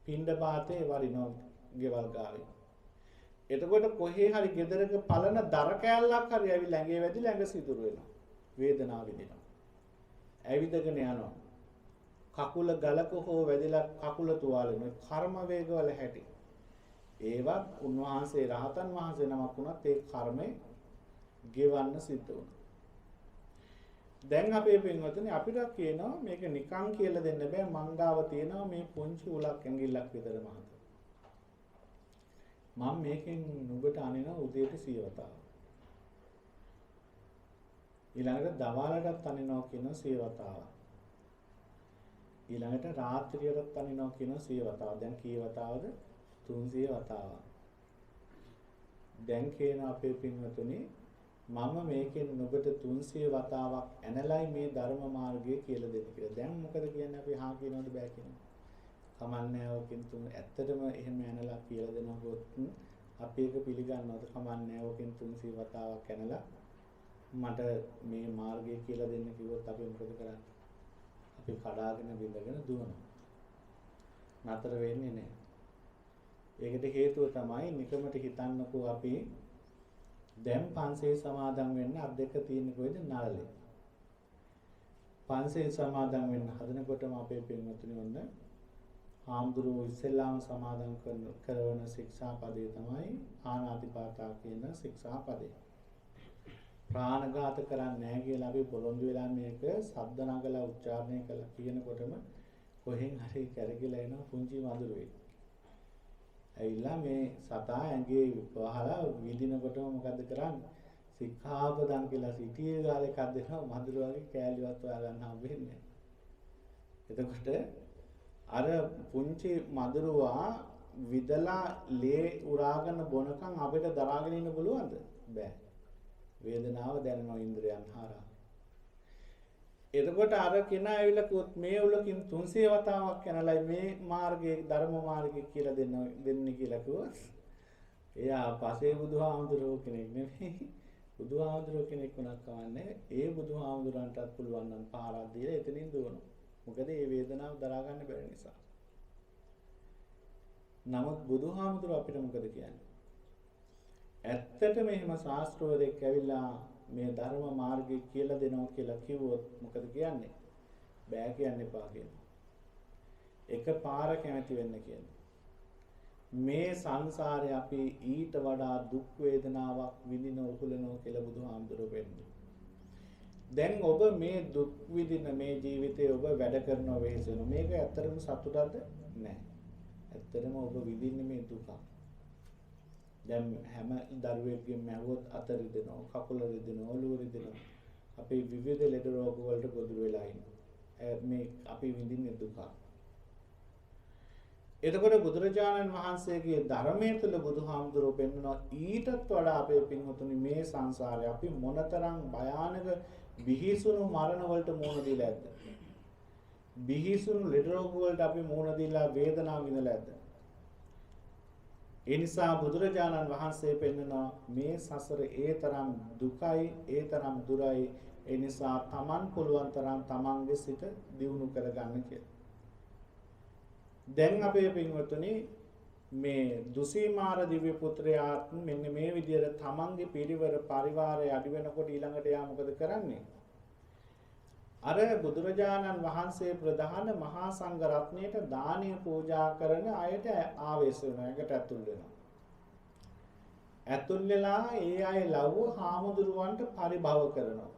පිණ්ඩපාතේ වරිනෝ ගෙවල් ගාවේ. එතකොට කොහේ හරි ගෙදරක පලන දර කෑල්ලක් හරි ඇවිල්ලා ඇඟේ වැදිලා ඇඟ සිදුරු වෙනවා. වේදනාව විඳිනවා. ඇවිදගෙන යනවා. කකුල ගලක හෝ වැදිලා කකුල තුවාල වෙනවා. කර්ම වේගවල හැටි. ඒවත් උන්වහන්සේ රහතන් වහන්සේ නමක් වුණත් ඒ කර්මය ගෙවන්න සිද්ධ වුණා. දැන් අපේ පින්වතුනි අපිට කියනවා මේක නිකන් කියලා දෙන්න බෑ. මංගාව තියෙනවා මේ පුංචි උලක් ඇඟිල්ලක් විතර මහත. මම මේකෙන් නුඹට අනිනවා උදේට 100 වතාවක්. ඊළඟට දවල්ටත් අනිනවා කියන 100 වතාවක්. ඊළඟට රාත්‍රියටත් අනිනවා කියන 100 වතාවක්. දැන් කී වතාවද? 300 වතාවක්. දැන් කියන අපේ පින්වතුනි මම මේකෙන් නුඹට 300 වතාවක් ඇනලයි මේ ධර්ම මාර්ගය කියලා දෙන්න කියලා. දැන් මොකද කියන්නේ අපි හා කියනවද බෑ කියනවද? කමන්නේ ඔකින් තුන් ඇත්තටම එහෙම ඇනලා කියලා දෙනකොට අපි ඒක පිළිගන්නවද? කමන්නේ ඔකින් 300 වතාවක් ඇනලා මට මේ මාර්ගය කියලා දෙන්න කිව්වොත් අපි මොකද කරන්නේ? අපි කඩාගෙන බිඳගෙන දුවනවා. නතර වෙන්නේ නැහැ. ඒකට හේතුව තමයි නිකමට හිතන්නකෝ අපි දැන් පන්සිල් සමාදන් වෙන්න අත් දෙක තියෙන්නේ කොහෙද? නළලේ. පන්සිල් සමාදන් වෙන්න හදනකොටම අපේ පින්වතුනි වොන්න හාමුදුරුවෝ ඉස්සෙල්ලාම සමාදන් කරන ශික්ෂාපදේ තමයි ආනාතිපාතා කියන ශික්ෂාපදේ. ප්‍රාණඝාත කරන්නේ නැහැ කියලා අපි පොරොන්දු වෙලා මේක ශබ්ද නගලා උච්චාරණය කළා කියනකොටම කොහෙන් හරි කැරකිලා එන පුංචි වඳුරෙක්. ඇවිල්ලා මේ සතා ඇඟේ වහලා විදිනකොටම මොකද්ද කරන්නේ? සික්ඛාපදං කියලා සිටියේ ගාල එකක් දෙනවා වඳුර වගේ කෑලිවත් හොයා ගන්න හම්බෙන්නේ. එතකොට අර පුංචි මදුරුවා විදලා ලේ උරාගෙන බොනකන් අපිට දරාගෙන ඉන්න පුළුවන්ද? බෑ. වේදනාව දැනෙනවා ඉන්ද්‍රයන් හරහා. එතකොට අර කෙනා ඇවිල්ලා කිව්වොත් මේ උලකින් 300 වතාවක් යනලයි මේ මාර්ගයේ ධර්ම මාර්ගය කියලා දෙන්නේ කියලා කිව්වොත් එයා පසේ බුදුහාමුදුරුවෝ කෙනෙක් නෙමෙයි. බුදුහාමුදුරුවෝ කෙනෙක් වුණත් කවන්නේ ඒ බුදුහාමුදුරන්ටත් පුළුවන් නම් පහරක් දීලා එතනින් දුවනවා. මොකද මේ වේදනාව දරා ගන්න බැරි නිසා. නමුත් බුදුහාමුදුරුවෝ අපිට මොකද කියන්නේ? ඇත්තටම එහෙම ශාස්ත්‍රවලෙක් ඇවිල්ලා මේ ධර්ම මාර්ගය කියලා දෙනවා කියලා කිව්වොත් මොකද කියන්නේ? බෑ කියන්න එපා කියනවා. එකපාර කැමති වෙන්න කියනවා. මේ සංසාරේ අපි ඊට වඩා දුක් වේදනාවක් විඳින උකුලනෝ කියලා බුදුහාමුදුරුවෝ වෙන්නේ. දැන් ඔබ මේ දුක් විඳින මේ ජීවිතේ ඔබ වැඩ කරනව වෙහෙසෙන මේක ඇත්තටම සතුටක්ද නැහැ. ඇත්තටම ඔබ විඳින්නේ මේ දුක. දැන් හැම දරුවෙක්ගෙම ඇහුවොත් අත රිදෙනවා, කකුල රිදෙනවා, ඔළුව රිදෙනවා. අපි විවිධ ලෙඩ රෝග වලට ගොදුරු වෙලා ඉන්නවා. මේ අපි විඳින්නේ දුක. එතකොට බුදුරජාණන් වහන්සේගේ ධර්මයේ තුල බුදුහාමුදුරුවෝ පෙන්වනවා ඊටත් වඩා අපේ පින්වතුනි මේ සංසාරේ අපි මොනතරම් භයානක බිහිසුණු මරණ වලට මුහුණ දීලා ඇද්ද? බිහිසුණු ලෙඩ රෝග වලට අපි මුහුණ දීලා වේදනාව විඳලා ඇද්ද? ඒ නිසා බුදුරජාණන් වහන්සේ පෙන්වනවා මේ සසර ඒ තරම් දුකයි, ඒ තරම් දුරයි. ඒ නිසා Taman පුළුවන් තරම් Tamanගේ සිත දියුණු කරගන්න කියලා. දැන් අපේ පින්වතුනි මේ දුසීමාර දිව්‍ය පුත්‍රයාත් මෙන්න මේ විදිහට තමන්ගේ පිරිවර පරිවාරය අඩි වෙනකොට ඊළඟට යා මොකද කරන්නේ? අර බුදුරජාණන් වහන්සේ ප්‍රධාන මහා සංඝ රත්නයට දානීය පූජා කරන අයට ආවේශ වෙනවා. ඒකට ඇතුල් වෙනවා. ඇතුල් වෙලා ඒ අය ලව්ව හාමුදුරුවන්ට පරිභව කරනවා.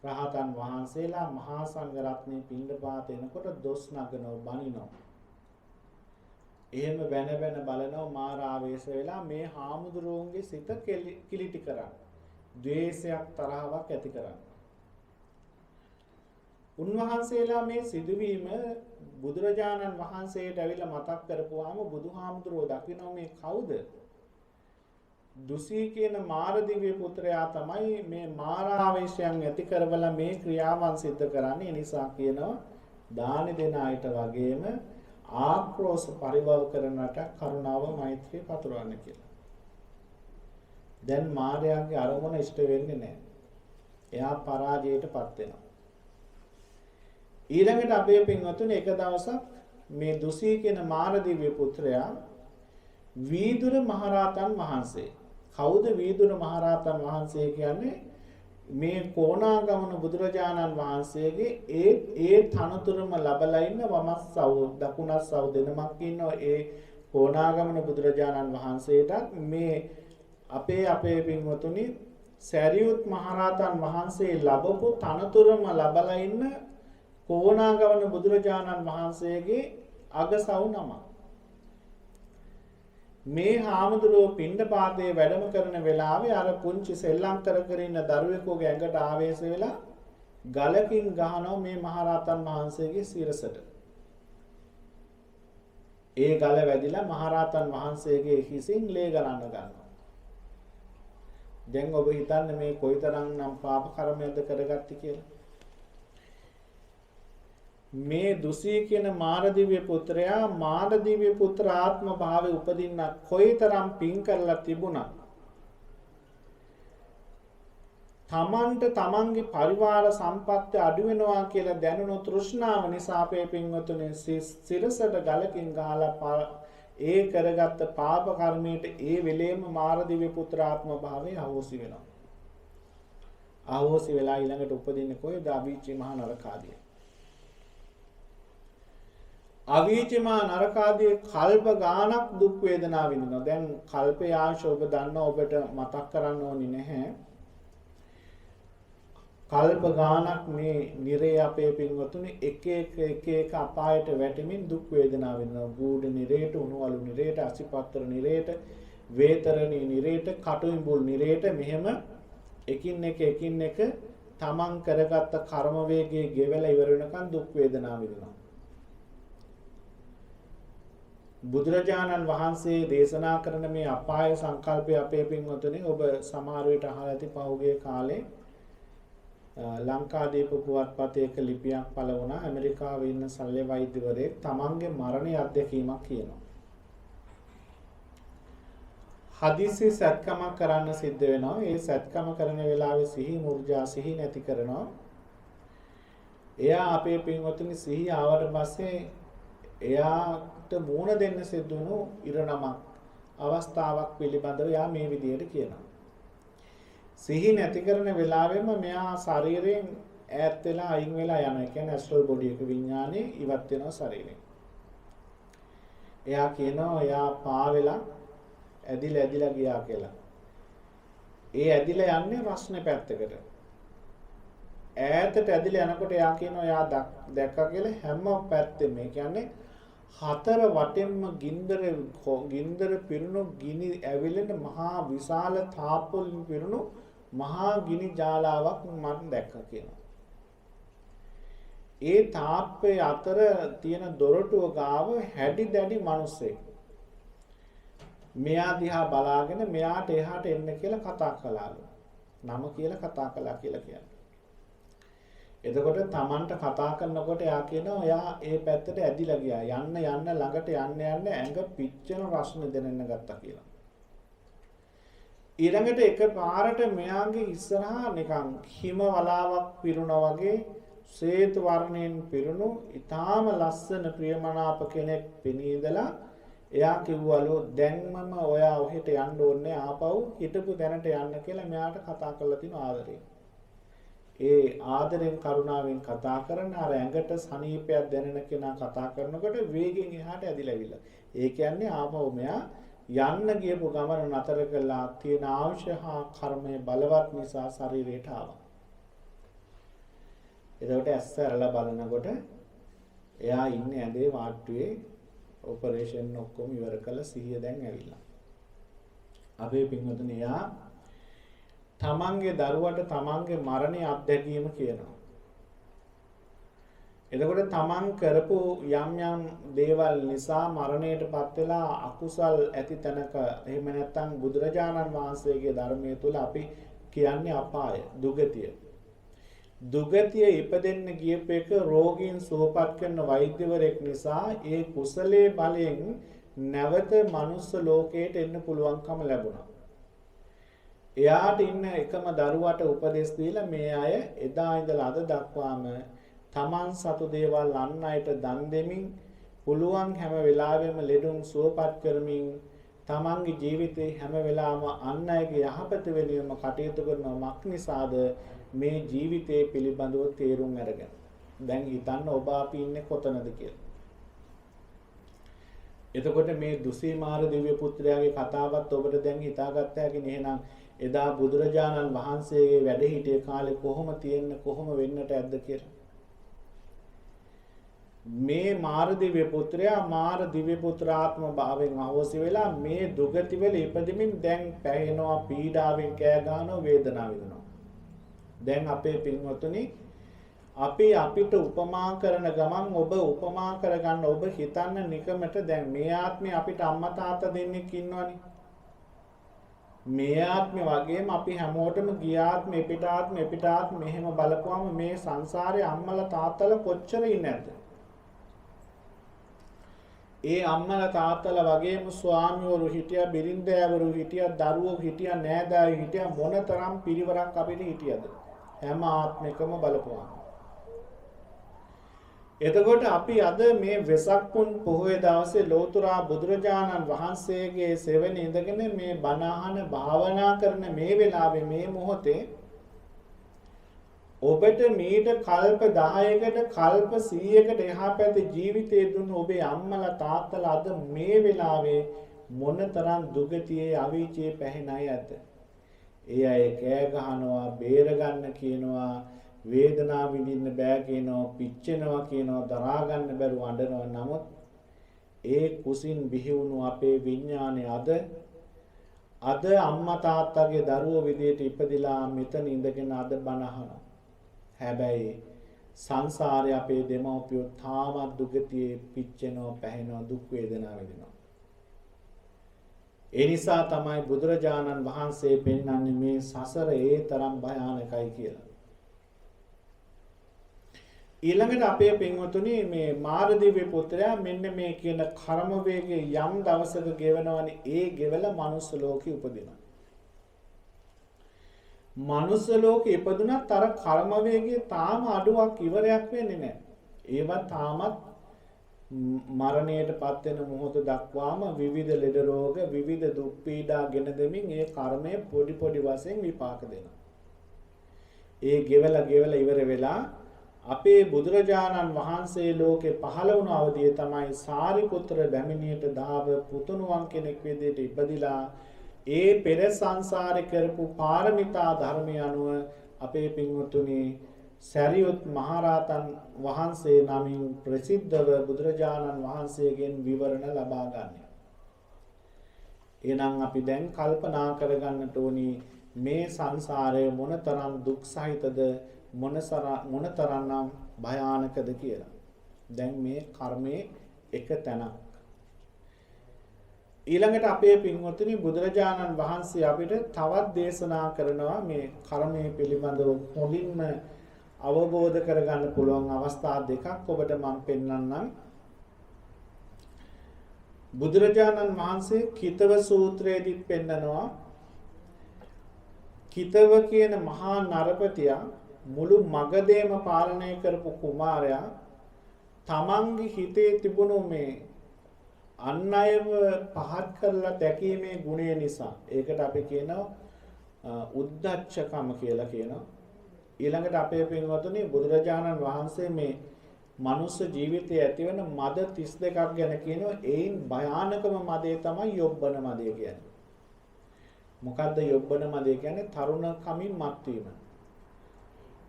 රහතන් වහන්සේලා මහා සංඝ රත්නේ පිණ්ඩපාත එනකොට දොස් නගනවා, බනිනවා. එහෙම වෙන බලනවා මාර ආවේශ වෙලා මේ හාමුදුරුවන්ගේ සිත කිලිටි කරන්න. ද්වේෂයක් තරහවක් ඇති කරන්න. උන්වහන්සේලා මේ සිදුවීම බුදුරජාණන් වහන්සේට ඇවිල්ලා මතක් කරපුවාම බුදුහාමුදුරුවෝ දකින්න මේ කවුද? දුසී කියන මාර දිව්‍ය පුත්‍රයා තමයි මේ මාර ආවේශයන් ඇති කරවලා මේ ක්‍රියාවන් සිද්ධ කරන්නේ. ඒ නිසා කියනවා දාන දෙන අයට වගේම ආක්‍රෝෂ පරිභව කරනට කරුණාව මෛත්‍රිය පතුරවන්න කියලා. දැන් මාර්යාගේ අරමුණ ඉෂ්ට වෙන්නේ නැහැ. එයා පරාජයටපත් වෙනවා. ඊළඟට අපේ පින්වතුනි එක දවසක් මේ දුසී කියන මාර දිව්‍ය පුත්‍රයා වීදුර මහරහතන් වහන්සේ. කවුද වීදුර මහරහතන් වහන්සේ කියන්නේ? මේ කොණාගමන බුදුරජාණන් වහන්සේගේ ඒ තනතුරම ලැබලා ඉන්න වමස්සව දකුණස්සව දෙනමක් ඉන්නවා. ඒ කොණාගමන බුදුරජාණන් වහන්සේට මේ අපේ පින්වතුනි සරියුත් මහරහතන් වහන්සේ ලැබපු තනතුරම ලැබලා ඉන්න කොණාගමන බුදුරජාණන් වහන්සේගේ අගසව් නම. මේ හාමුදුරුවෝ පිණ්ඩපාතේ වැඩම කරන වෙලාවේ අර පුංචි සෙල්ලම් කර ඉන්න දරුවෙකුගේ ඇඟට ආවේශ වෙලා ගලකින් ගහනවා මේ මහරහතන් වහන්සේගේ සිරසට. ඒ ගල වැදිලා මහරහතන් වහන්සේගේ හිසින් ලේ ගලන්න ගන්නවා. දැන් ඔබ හිතන්නේ මේ කොයිතරම්නම් පාප කර්මයක්ද කරගත්තේ කියලා. මේ දුසී කියන මාරදිව්‍ය පුත්‍රයා මාරදිව්‍ය පුත්‍ර ආත්ම භාවයේ උපදින්න කොයිතරම් පින් කරලා තිබුණා. තමන්ට තමන්ගේ පරිවාර සම්පත්‍ය අඩු වෙනවා කියලා දැනුණු තෘෂ්ණාව නිසා අපේ පින්වතුනි සිරසට ගලකින් ගහලා ඒ කරගත්ත පාප කර්මයට ඒ වෙලේම මාරදිව්‍ය පුත්‍ර ආත්ම භාවයේ අහෝසි වෙනවා. අහෝසි වෙලා ඊළඟට උපදින්නේ කොහෙද? අවීචි මහ නරකාදී. අවීචිමා නරකාදී කල්ප ගානක් දුක් වේදනා විඳිනවා. දැන් කල්පේ ආශ ඔබ දන්නවා, ඔබට මතක් කරන්න ඕනි නැහැ. කල්ප ගානක් මේ නිරේ අපේ පින්වතුනි එක අපායට වැටෙමින් දුක් වේදනා විඳිනවා. ගූඩ නිරේට, උණුවලු නිරේට, අසිපත්තර නිරේට, වේතරණී නිරේට, කටුඹුල් නිරේට මෙහෙම එකින් එක තමන් කරගත්ත කර්ම වේගයේ ගෙවලා ඉවර වෙනකන් දුක් වේදනා විඳිනවා. බුදුරජාණන් වහන්සේ දේශනා කරන මේ අපාය සංකල්පය අපේ පින්වතුනි ඔබ සමහර විට අහලා ඇති පහුගිය කාලේ ලංකාදීප පුවත්පතේ එක ලිපියක් පළ වුණා. ඇමරිකාවේ ඉන්න ශල්‍ය වෛද්‍යවරයෙක් තමන්ගේ මරණය අත්දැකීමක් කියනවා. හදිසි සත්කමක් කරන්න සිද්ධ වෙනවා. ඒ සත්කම කරන වෙලාවේ සිහි මුර්ජා සිහි නැති කරනවා. එයා අපේ පින්වතුනි සිහි ආවට පස්සේ එයාට මූණ දෙන්න සිද්ධ වුණු ඉරණමක් අවස්ථාවක් පිළිබඳව යා මේ විදිහට කියනවා. සිහි නැති කරන වෙලාවෙම මෙයා ශරීරයෙන් ඈත් වෙලා අයින් වෙලා යනවා. ඒ කියන්නේ ඇස්ට්‍රල් බොඩි එක විඥානේ ඉවත් වෙනවා ශරීරයෙන්. එයා කියනවා එයා පා වෙලා ඇදිලා ගියා කියලා. ඒ ඇදිලා යන්නේ රස්නේ පැත්තකට. ඈතට ඇදිලා යනකොට එයා කියනවා එයා දැක්කා කියලා හැම පැත්තෙම. ඒ කියන්නේ හතර වටෙන්ම ගින්දර පිරුණු ගිනි ඇවිලෙන මහා විශාල තාප්පවලින් පිරුණු මහා ගිනි ජාලාවක් මම දැක්කා කියනවා. ඒ තාප්පේ අතර තියෙන දොරටුව ගාව හැඩි දැඩි මිනිස්සෙක්. මෙයා දිහා බලාගෙන මෙයාට එහාට එන්න කියලා කතා කළාලු. නම කියලා කතා කළා කියලා කියන්නේ. එතකොට Tamanට කතා කරනකොට එයා කියනවා එයා ඒ පැත්තට ඇදිලා ගියා. යන්න ළඟට යන්න ඇඟ පිච්චෙන රස්න දෙනෙන්න ගත්තා කියලා. ඊළඟට එකපාරට මෙයාගේ ඉස්සරහා නිකන් හිම වලාවක් පිරුණා වගේ ශ්වේත වර්ණයෙන් පිරුණු ඊටාම ලස්සන ප්‍රියමනාප කෙනෙක් පෙනීදලා එයා කිව්වලු දැන් මම ඔයා ඔහෙට යන්න ඕනේ ආපහු හිටපු තැනට යන්න කියලා මෙයාට කතා කරලා තිනු ආදරේ. ඒ ආදරෙන් කරුණාවෙන් කතා කරන අර ඇඟට සනීපයක් දැනෙන කෙනා කතා කරනකොට වේගෙන් එහාට ඇදිලාවිලා. ඒ කියන්නේ ආපහු මෙයා යන්න ගියපු ගමන නතර කළා තියෙන අවශ්‍ය හා කර්මයේ බලවත් නිසා ශරීරයට ආවා. එතකොට ඇස්සරලා බලනකොට එයා ඉන්නේ ඇඳේ වාට්ටුවේ ඔපරේෂන් ඔක්කොම ඉවර කළා සිහිය දැන් ඇවිල්ලා. අපේ පින්වතුනි එයා තමන්ගේ දරුවට තමන්ගේ මරණය අත්දැකීම කියනවා. එතකොට තමන් කරපු යම් දේවල් නිසා මරණයටපත් වෙලා අකුසල් ඇති තැනක එහෙම නැත්නම් බුදුරජාණන් වහන්සේගේ ධර්මයේ තුල අපි කියන්නේ අපාය, දුගතිය. දුගතිය ඉපදෙන්න ගියප එක රෝගීන් සුවපත් කරන වෛද්‍යවරයෙක් නිසා ඒ කුසලයේ බලයෙන් නැවත මනුස්ස ලෝකයට එන්න පුළුවන්කම ලැබුණා. එයාට ඉන්න එකම දරුවට උපදෙස් දීලා මේ අය එදා ඉඳලා අද දක්වාම තමන් සතු දේවල් අන් අයට දන් දෙමින් පුළුවන් හැම වෙලාවෙම ලෙඩුන් සුවපත් කරමින් තමන්ගේ ජීවිතේ හැම වෙලාවම අන් අයගේ යහපත වෙනුවම කටයුතු කරන මක්නිසාද මේ ජීවිතේ පිළිබඳව තේරුම් අරගෙන දැන් හිතන්න ඔබ අපි ඉන්නේ කොතනද කියලා. එතකොට මේ දුසීමාර දිව්‍ය පුත්‍රයාගේ කතාවත් ඔබට දැන් හිතාගත්ත හැකිනේ. එහෙනම් එදා බුදුරජාණන් වහන්සේගේ වැඩ හිටිය කාලේ කොහොම තියෙන්න කොහොම වෙන්නට ඇද්ද කියලා. මේ මාර දිව්‍ය පුත්‍රයා මාර දිව්‍ය පුත්‍රාත්ම භාවයෙන් අහෝසි වෙලා මේ දුගති වල ඉපදෙමින් දැන් පැහැෙනවා පීඩාවෙන් කෑ ගන්නවා වේදනාව විඳිනවා. දැන් අපේ පින්වතුනි අපි අපිට උපමා කරන ගමන් ඔබ උපමා කරගන්න ඔබ හිතන්න නිකමට දැන් මේ ආත්මේ අපිට අම්මා තාත්තා දෙන්නෙක් ඉන්නවනේ. මේ ආත්මේ වගේම අපි හැමෝටම ගිය ආත්මේ එපිට ආත්මේ මෙහෙම බලපුවම මේ සංසාරේ අම්මලා තාත්තලා කොච්චර ඉන්නේ නැද්ද? ඒ අම්මලා තාත්තලා වගේම ස්වාමිවරු හිටියා, බිරින්දෑවරු හිටියා, දරුවෝ හිටියා, නෑදෑයෝ හිටියා, මොනතරම් පිරිවරක් අපිට හිටියද? හැම ආත්මිකම බලපුවා. එතකොට අපි අද මේ වෙසක් පුන් පොහොය දවසේ ලෝතුරා බුදුරජාණන් වහන්සේගේ සෙවණේ ඉඳගෙන මේ බණ අහන භාවනා කරන මේ වෙලාවේ මේ මොහොතේ ඔබට මීට කල්ප 10කට කල්ප 100කට එහා පැත්තේ ජීවිතයේ දුන්න ඔබේ අම්මලා තාත්තලා අද මේ වෙලාවේ මොනතරම් දුගතියේ අවීචයේ පැහැෙන අය ඇත. ඒ අය කෑ ගහනවා, බේර ගන්න කියනවා, වේදනාව විඳින්න බෑ කියනවා, පිච්චෙනවා කියනවා, දරා ගන්න බැරුව අඬනවා. නමුත් ඒ කුසින් බිහි වුණු අපේ විඥානය අද අම්මා තාත්තගේ දරුවෝ විදියට ඉපදිලා මෙතන ඉඳගෙන අද බණ අහනවා. හැබැයි සංසාරේ අපේ දෙමව්පියෝ තාමත් දුගතියේ පිච්චෙනවා, පැහැෙනවා, දුක් වේදනා විඳිනවා. ඒ නිසා තමයි බුදුරජාණන් වහන්සේ පෙන්වන්නේ මේ සසර ඒ තරම් භයානකයි කියලා. ඊළඟට අපේ පින්වතුනි මේ මාරදිව්‍ය පුත්‍රයා මෙන්න මේ කියන කර්ම වේගයේ යම් දවසක ගෙවනවනේ ඒ ගෙවල මනුස්ස ලෝකෙ උපදිනවා. මනුස්ස ලෝකෙ ඉපදුනත් අර කර්ම වේගයේ තාම අඩුවක් ඉවරයක් වෙන්නේ නැහැ. ඒවා තාමත් මරණයටපත් වෙන මොහොත දක්වාම විවිධ ලෙඩ රෝග විවිධ දුක් පීඩා ගෙන දෙමින් ඒ කර්මය පොඩි වශයෙන් විපාක දෙනවා. ඒ ගෙවලා ඉවර වෙලා අපේ බුදුරජාණන් වහන්සේ ලෝකේ පහළ වුණ අවදියේ තමයි සාරිපුත්‍ර බැමිණියට දාව පුතුණුවන් කෙනෙක් විදිහට ඉපදිලා ඒ පෙර සංසාරේ කරපු පාරමිතා ධර්මය අනුව අපේ පින්වතුනි සැරියුත් මහරහතන් වහන්සේ නමින් ප්‍රසිද්ධව බුදුරජාණන් වහන්සේගෙන් විවරණ ලබා ගන්නවා. එහෙනම් අපි දැන් කල්පනා කරගන්නට ඕනි මේ සංසාරය මොනතරම් දුක් සහිතද මොනතරම්නම් භයානකද කියලා. දැන් මේ කර්මයේ එක තැනක්. ඊළඟට අපේ පින්වත්නි බුදුරජාණන් වහන්සේ අපිට තවත් දේශනා කරනවා මේ කර්මයේ පිළිබඳව හොඳින්ම අවබෝධ කරගන්න පුළුවන් අවස්ථා දෙකක් ඔබට මම පෙන්වන්නම්. බුදුරජාණන් වහන්සේ කිතව සූත්‍රයේදී පෙන්නනවා කිතව කියන මහා නරපතියා මුළු මගධේම පාලනය කරපු කුමාරයා තමන්ගේ හිතේ තිබුණු මේ අන් අයව පහත් කරලා දැකීමේ ගුණය නිසා ඒකට අපි කියනවා උද්ධච්චකම කියලා කියනවා. ඊළඟට අපේ පින්වතුනි බුදුරජාණන් වහන්සේ මේ මනුස්ස ජීවිතයේ ඇතිවන මද 32ක් ගැන කියනවා. ඒයින් භයානකම මදේ තමයි යොබ්බන මදය කියන්නේ. මොකද්ද යොබ්බන මදය කියන්නේ? තරුණ කමින් මත්වීම.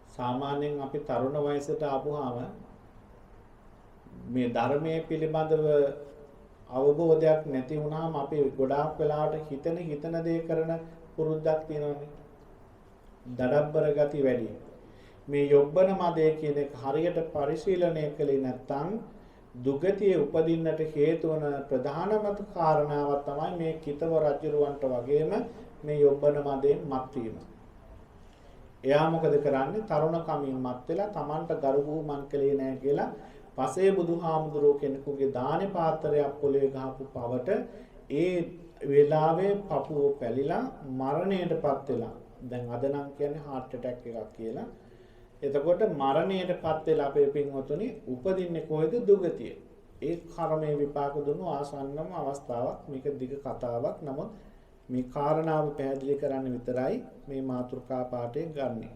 සාමාන්‍යයෙන් අපි තරුණ වයසට ආපුවාම මේ ධර්මයේ පිළිබඳව අවබෝධයක් නැති වුණාම අපි ගොඩාක් වෙලාවට හිතන දේ කරන පුරුද්දක් තියෙනවානේ. දඩබ්බර ගති වැඩි. මේ යොබ්බන මදය කියන එක හරියට පරිශීලනය කළේ නැත්නම් දුගතිය උපදින්නට හේතු වන ප්‍රධානම කාරණාවක් තමයි මේ කිතව රජුරවන්ට වගේම මේ යොබ්බන මදයෙන් මත්වීම. එයා මොකද කරන්නේ? තරුණ කමින් මත් වෙලා Tamanට ගරු බුහුමන් කළේ නැහැ කියලා පසේ බුදුහාමුදුරුවෝ කෙනෙකුගේ දානේ පාත්‍රයක් පොළවේ ගහපු පවට ඒ වෙලාවේ පපුව පැලිලා මරණයටපත් වෙලා. දැන් අද නම් කියන්නේ heart attack එකක් කියලා. එතකොට මරණයටපත් වෙලා අපේ පින්වතුනි උපදින්නේ කොහෙද? දුගතිය. ඒ කර්මයේ විපාක දුන්නු ආසන්නම අවස්ථාවක්. මේක දිග කතාවක්. නමුත් මේ කාරණාව පැහැදිලි කරන්න විතරයි මේ මාතෘකා පාඩේ ගන්නෙ.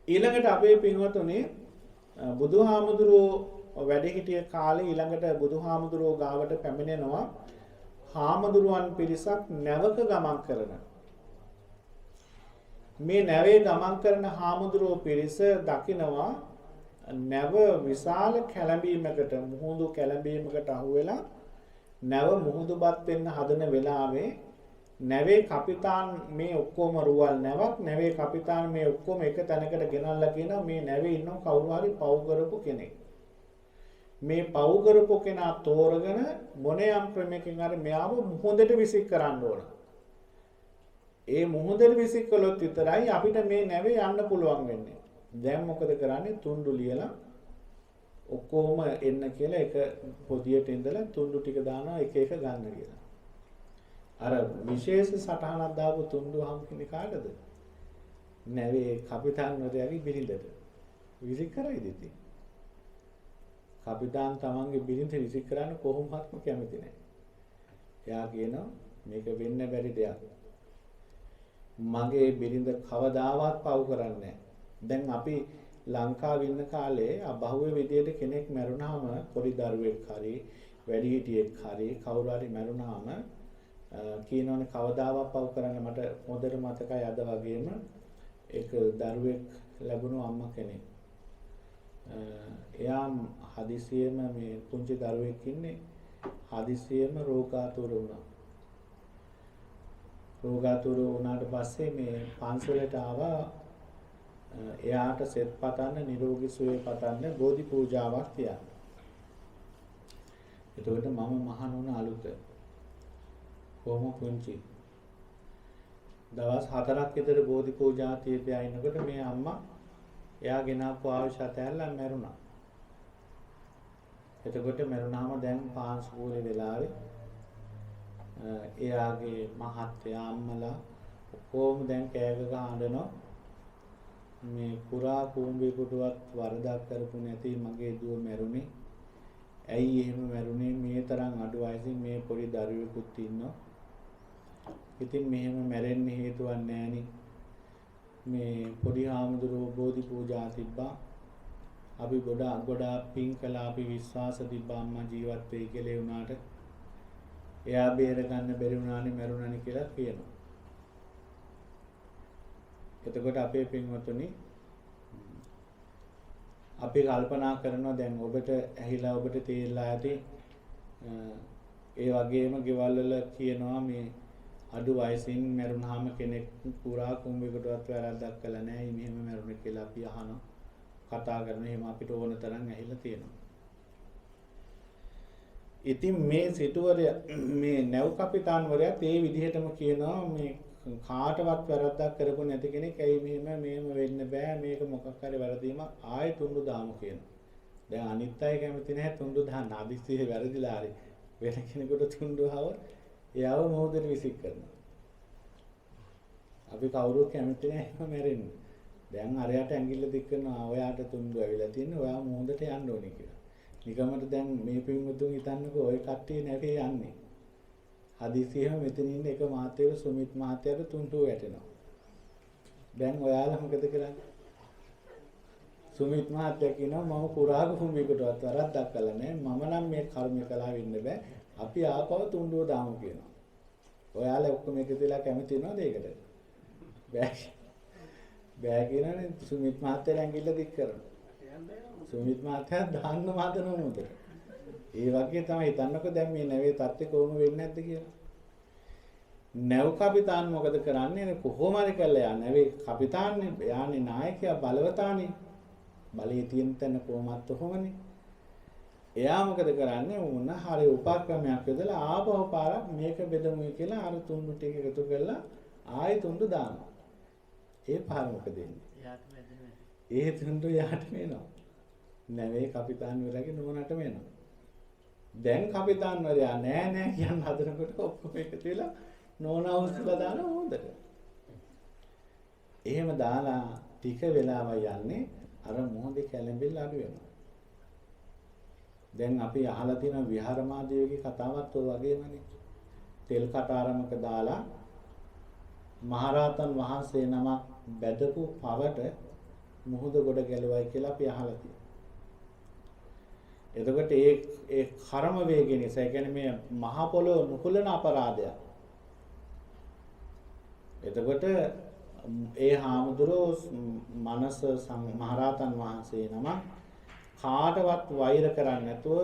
ඊළඟට අපේ පින්වතුනි බුදුහාමුදුරුවෝ වැඩ හිටිය කාලේ ඊළඟට බුදුහාමුදුරුවෝ ගාවට පැමිණෙනවා හාමුදුරුවන් පිරිසක් නැවක ගමන් කරන. මේ නැවේ ගමන් කරන හාමුදුරුවෝ පිරිස දකිනවා නැව විශාල කැළඹීමකට මුහුදු කැළඹීමකට අහු වෙලා නැව මුහුදුපත් වෙන්න හදන වෙලාවේ නැවේ කපිතාන් මේ ඔක්කොම රුවල් නැවක් නැවේ කපිතාන් මේ ඔක්කොම එක තැනකට ගෙනල්ලා කියනවා මේ නැවේ ඉන්න කවුරු හරි පව් කරපු කෙනෙක්. මේ පව් කරපු කෙනා තෝරගෙන මොනියම් ක්‍රමයකින් හරි මෙයාව මුහුදට විසික් කරන්න ඕන. ඒ මුහුදට විසික් කළොත් විතරයි අපිට මේ නැවේ යන්න පුළුවන් වෙන්නේ. දැන් මොකද කරන්නේ? තුන්ඩු ලියලා ඔක්කොම එන්න කියලා එක පොදියට ඉඳලා තුන්ඩු ටික දානවා එක එක ගන්න කියලා. අර විශේෂ සටහනක් දාපු තුන්ඩු හම්බුනේ කාටද? නැවේ කපිතාන් වරයාගේ බිරිඳට. විසික් කරයිද ඉතින්? කපිතාන් තමන්ගේ බිරිඳ විසික් කරන්න කොහොමත්ම කැමති නැහැ. එයා කියනවා මේක වෙන්න බැරි දෙයක්. මගේ බිරිඳ කවදාවත් පව් කරන්නේ නැහැ. දැන් අපි ලංකාවේ ඉන්න කාලේ අබහුවේ විදියට කෙනෙක් මැරුණාම පොඩි දරුවෙක් හරි වැඩිහිටියෙක් හරි කවුරු හරි මැරුණාම කියනවනේ කවදාවත් පව් කරන්න මට හොඳට මතකයි අද වගේම එක දරුවෙක් ලැබුණු අම්මා කෙනෙක්. එයා හදිසියෙම මේ පුංචි දරුවෙක් ඉන්නේ හදිසියෙම රෝගාතුර වුණා. රෝගාතුර වුණාට පස්සේ මේ පන්සලට ආවා එයාට සෙත් පතන්න නිරෝගී සුවය පතන්න බෝධි පූජාවක් තියන්න. එතකොට මම මහණ වුණ අලුත කොහොම පුංචි දවස් 4ක් විතර බෝධි පූජා තියපියා ඉන්නකොට මේ අම්මා එයා ගෙනාපු ආවිෂ තැල්ලා මැරුණා. එතකොට මැරුණාම දැන් පාන්සුපුරේ වෙලාවේ එයාගේ මහත්තයා අම්මලා කොහොම දැන් කෑග ගහනවා මේ පුරා කුඹේකටවත් වරදක් කරපු නැති මගේ දුව මැරුණේ. ඇයි එහෙම මැරුණේ? මේ තරම් අඩු වයසින් මේ පොඩි දරුවෙකුත් ඉන්නවා. ඉතින් මෙහෙම මැරෙන්න හේතුවක් නැහෙනි. මේ පොඩි හාමුදුරුවෝ බෝධි පූජා තිබ්බා. අපි ගොඩාක් පින් කළා. අපි විශ්වාස තිබ්බා අම්මා ජීවත් වෙයි කියලා. ඒ වුණාට එයා බේර ගන්න බැරි වුණානේ මැරුණානේ කියලා කියනවා. එතකොට අපේ පින්වතුනි අපි කල්පනා කරනවා දැන් ඔබට ඇහිලා ඔබට තේරලා ඇති ඒ වගේම ගෙවල් වල කියනවා මේ අඩු වයසින් මරුණාම කෙනෙක් පුරා කුඹයකටවත් වැරද්දක් කළා නැහැ මෙහෙම මරුණ කියලා අපි අහනවා කතා කරන එහෙම අපිට ඕන තරම් ඇහිලා තියෙනවා. ඉතින් මේ සිටුවරයා මේ නැව් කපිතාන්වරයා ඒ විදිහටම කියනවා මේ කාටවත් වැරද්දක් කරපො නැති කෙනෙක් ඇයි මෙහෙම වෙන්න බෑ මේක මොකක් හරි වැරදීමක් ආයෙ තුන්ඩු දාමු කියනවා. දැන් අනිත් අය කැමති නැහැ තුන්ඩු දාන්න අදිස්සියේ වැරදිලා හරි වෙන කෙනෙකුට තුන්ඩුවව එයාව මොහොතේ විසික් කරනවා. අපි කවුරුත් කැමති නැහැ එහෙම මැරෙන්න. දැන් අරයට ඇඟිල්ල දික් කරනවා ඔයාට තුන්ඩු ඇවිල්ලා තියෙන්නේ ඔයා මොහොතට යන්න ඕනේ කියලා. නිකමට දැන් මේ පින්වතුන් හිතන්නකෝ ඔය කට්ටිය නැවේ යන්නේ. හදිසියෙම මෙතන ඉන්න එක මහත්තයෙක් සුමිත් මහත්තයාට තුන්ඩුව වැටෙනවා. දැන් ඔයාලා මොකද කරන්නේ? සුමිත් මහත්තයා කියනවා මම පුරාග කුඹයකටවත් වරද්දක් කළා නෑ. මම නම් මේ කර්ම කළා වෙන්න බෑ. අපි ආපහු තුන්ඩුව දාමු කියනවා. ඔයාලා ඔක්කොම එකතුලා කැමති වෙනවද ඒකට? බෑ. බෑ කියනනේ සුමිත් මහත්තයා ඇඟිල්ල දික් කරනවා. සුමිත් මහත්තයා දාන්න මාතන මොකද? ඒ වගේ තමයි හිතන්නකෝ දැන් මේ නැවේ තත්ත්වය කොහොම වෙන්නේ නැද්ද කියලා. නැව් කපිතාන් මොකද කරන්නේ? කොහොම හරි කරලා යා නැවේ කපිතාන්නේ යානේ නායකයා බලවතානේ. බලයේ තියෙන තැන කොහොමත් කොහොමනේ. එයා මොකද කරන්නේ? මොන හරි උපක්‍රමයක් යොදලා ආපහු පාරක් මේක බෙදමුයි කියලා අර තුන්ඩු ටික එකතු කරලා ආයෙ තුන්ඩු දානවා. ඒ පාර මොකද වෙන්නේ? ඒ තුන්ඩු යාට වෙනවා. නැවේ කපිතාන්වරයාගේ නෝනට වෙනවා. දැන් කපිතාන්වරයා නෑ කියන හදනකොට ඔක්කොම එකතු වෙලා නෝනා උස්සලා දාන හොඳට. එහෙම දාලා ටික වෙලාවක් යන්නේ අර මොහොතේ කැළඹිල්ල අඩු වෙනවා. දැන් අපි අහලා තියෙන විහාරමාදේවගේ කතාවත් ඔය වගේමනේ. තෙල් කටාරමක දාලා මහරහතන් වහන්සේ නමක් බැදපු පවට මුහුද ගොඩ ගැලුවයි කියලා අපි අහලා තියෙනවා. එතකොට ඒ කර්ම වේගය නිසා කියන්නේ මේ මහ පොළොව නුකුලන අපරාධයක්. එතකොට ඒ හාමුදුරෝ මනස මහරහතන් වහන්සේ නම කාටවත් වෛර කරන්නේ නැතුව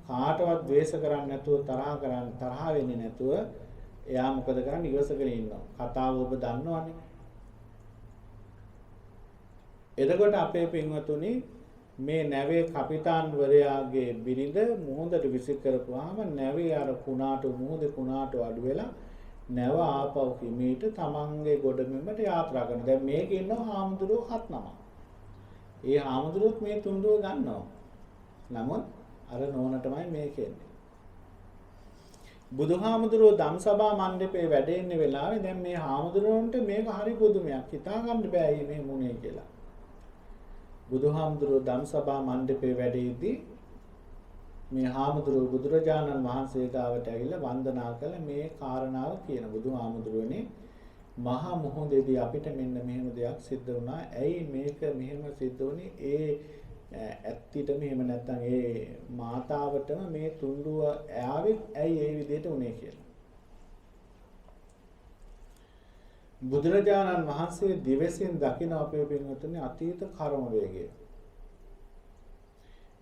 කාටවත් ද්වේෂ කරන්නේ නැතුව තරහ වෙන්නේ නැතුව එයා මොකද කරන්නේ ඉවසගෙන ඉන්නවා. කතාව ඔබ දන්නවනේ. එතකොට අපේ පින්වතුනි මේ නැවේ කපිතාන්වරයාගේ බිරිඳ මුහුදට විසික් කරපුවාම නැවේ අර කුණාට මුහුද කුණාට අඩු වෙලා නැව ආපහු හිමීට තමන්ගේ ගොඩබිමට යාත්‍රා කරනවා. දැන් මේකේ ඉන්නවා හාමුදුරුවෝ 7 නමක්. ඒ හාමුදුරුවොත් මේ තුන්ඩුව ගන්නවා. නමුත් අර නෝනටමයි මේකෙන්නේ. බුදුහාමුදුරුවෝ ධම්සභා මණ්ඩපේ වැඩ ඉන්න වෙලාවේ දැන් මේ හාමුදුරුවන්ට මේක හරි පුදුමයක්. හිතා ගන්න බෑ මේ මොනේ කියලා. බුදුහාමුදුරුවෝ ධම්සභා මණ්ඩපේ වැඩ ඉදී මේ හාමුදුරුවෝ බුදුරජාණන් වහන්සේ ගාවට ඇවිල්ලා වන්දනා කළ මේ කාරණාව කියන බුදුහාමුදුරුවනේ මහා මොහොතේදී අපිට මෙන්න මෙහෙම දෙයක් සිද්ධ වුණා. ඇයි මේක මෙහෙම සිද්ධ වුනේ? ඒ ඇත්තිටම එහෙම නැත්නම් ඒ මාතාවටම මේ තුන්ඩුව ආවේ ඇයි ඒ විදිහට උනේ කියලා. බුදුරජාණන් වහන්සේ දිවසින් දකින අපේ පින්වතුනි අතීත කර්ම වේගය.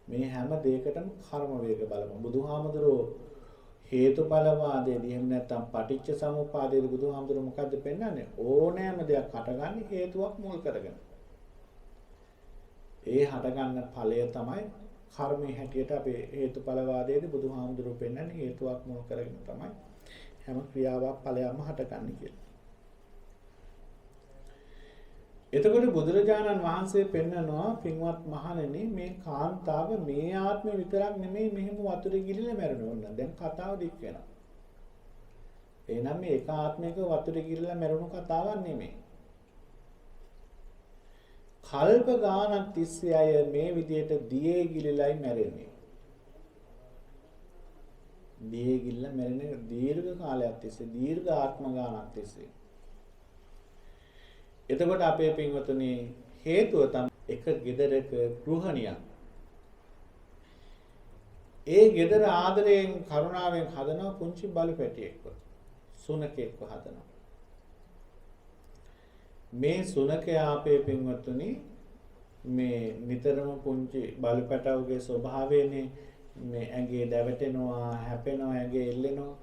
මේ හැම දෙයකටම කර්ම වේග බලමු. බුදුහාමුදුරුවෝ හේතුඵලවාදයේදී එහෙම නැත්නම් පටිච්ච සමුප්පාදයේදී බුදුහාමුදුරුවෝ මොකද්ද පෙන්වන්නේ? ඕනෑම දෙයක් හටගන්නේ හේතුවක් මුල් කරගෙන. ඒ හටගන්න ඵලය තමයි කර්මයේ හැටියට අපේ හේතුඵලවාදයේදී බුදුහාමුදුරුවෝ පෙන්වන්නේ හේතුවක් මුල් කරගෙන තමයි හැම ක්‍රියාවක් ඵලයක්ම හටගන්නේ කියලා. එතකොට බුදුරජාණන් වහන්සේ පෙන්නනවා පින්වත් මහණෙනි මේ කාන්තාව මේ ආත්මෙ විතරක් නෙමෙයි මෙහෙම වතුරේ ගිලිලා මැරෙනවා. දැන් කතාව දික් වෙනවා. එහෙනම් මේ එක ආත්මයක වතුරේ ගිලිලා මැරුණු කතාවක් නෙමෙයි. කල්ප ගානක් තිස්සේ අය මේ විදියට දියේ ගිලිලායි මැරෙන්නේ. දියේ ගිලිලා මැරෙන්නේ දීර්ඝ කාලයක් තිස්සේ දීර්ඝ ආත්ම ගානක් තිස්සේ. එතකොට අපේ පින්වතුනි හේතුව තමයි එක ගෙදරක ගෘහණියක්. ඒ ගෙදර ආදරයෙන් කරුණාවෙන් හදන පුංචි බලු පැටියෙක්ව සුනකෙක්ව හදනවා. මේ සුනකයා අපේ පින්වත්තුනි මේ නිතරම පුංචි බලපැටවගේ ස්වභාවයනේ මේ ඇඟේ දැවටෙනවා හැපෙනවා ඇඟේ එල්ලෙනවා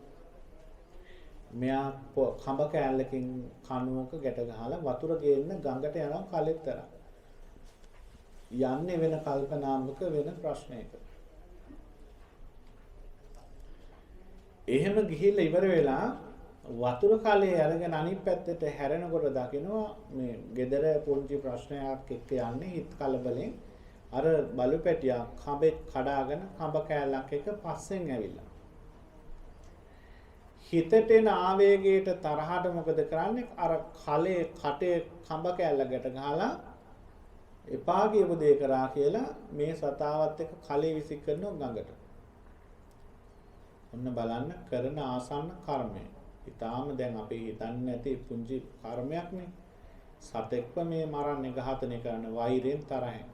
මෙයා කඹ කෑල්ලකින් කණුවක ගැට ගහලා වතුර ගේන්න ගඟට යනවා කලෙතර යන්නේ වෙන කල්පනාමක වෙන ප්‍රශ්නයක එහෙම ගිහිල්ලා ඉවර වෙලා වතුර කලයේ අරගෙන අනිත් පැත්තට හැරෙනකොට දකිනවා මේ gedara පුංචි ප්‍රශ්නයක් එක්ක යන්නේ හිත කලබලෙන් අර බලු පැටියා කඹේ කඩාගෙන කඹ කෑල්ලක් එක පස්සෙන් ඇවිල්ලා හිතට එන ආවේගයට තරහට මොකද කරන්නේ අර කලේ කටේ කඹ කෑල්ල ගැට ගහලා එපා කියපු දේ කරා කියලා මේ සතාවත් එක්ක කලේ විසික් කරනවා ගඟට ඔන්න බලන්න කරන ආසන්න කර්මය ඊටාම දැන් අපි හිතන්නේ නැති පුංචි කර්මයක් නේ සතෙක්ව මේ මරන්නේ ඝාතනය කරන වෛරයෙන් තරහෙන්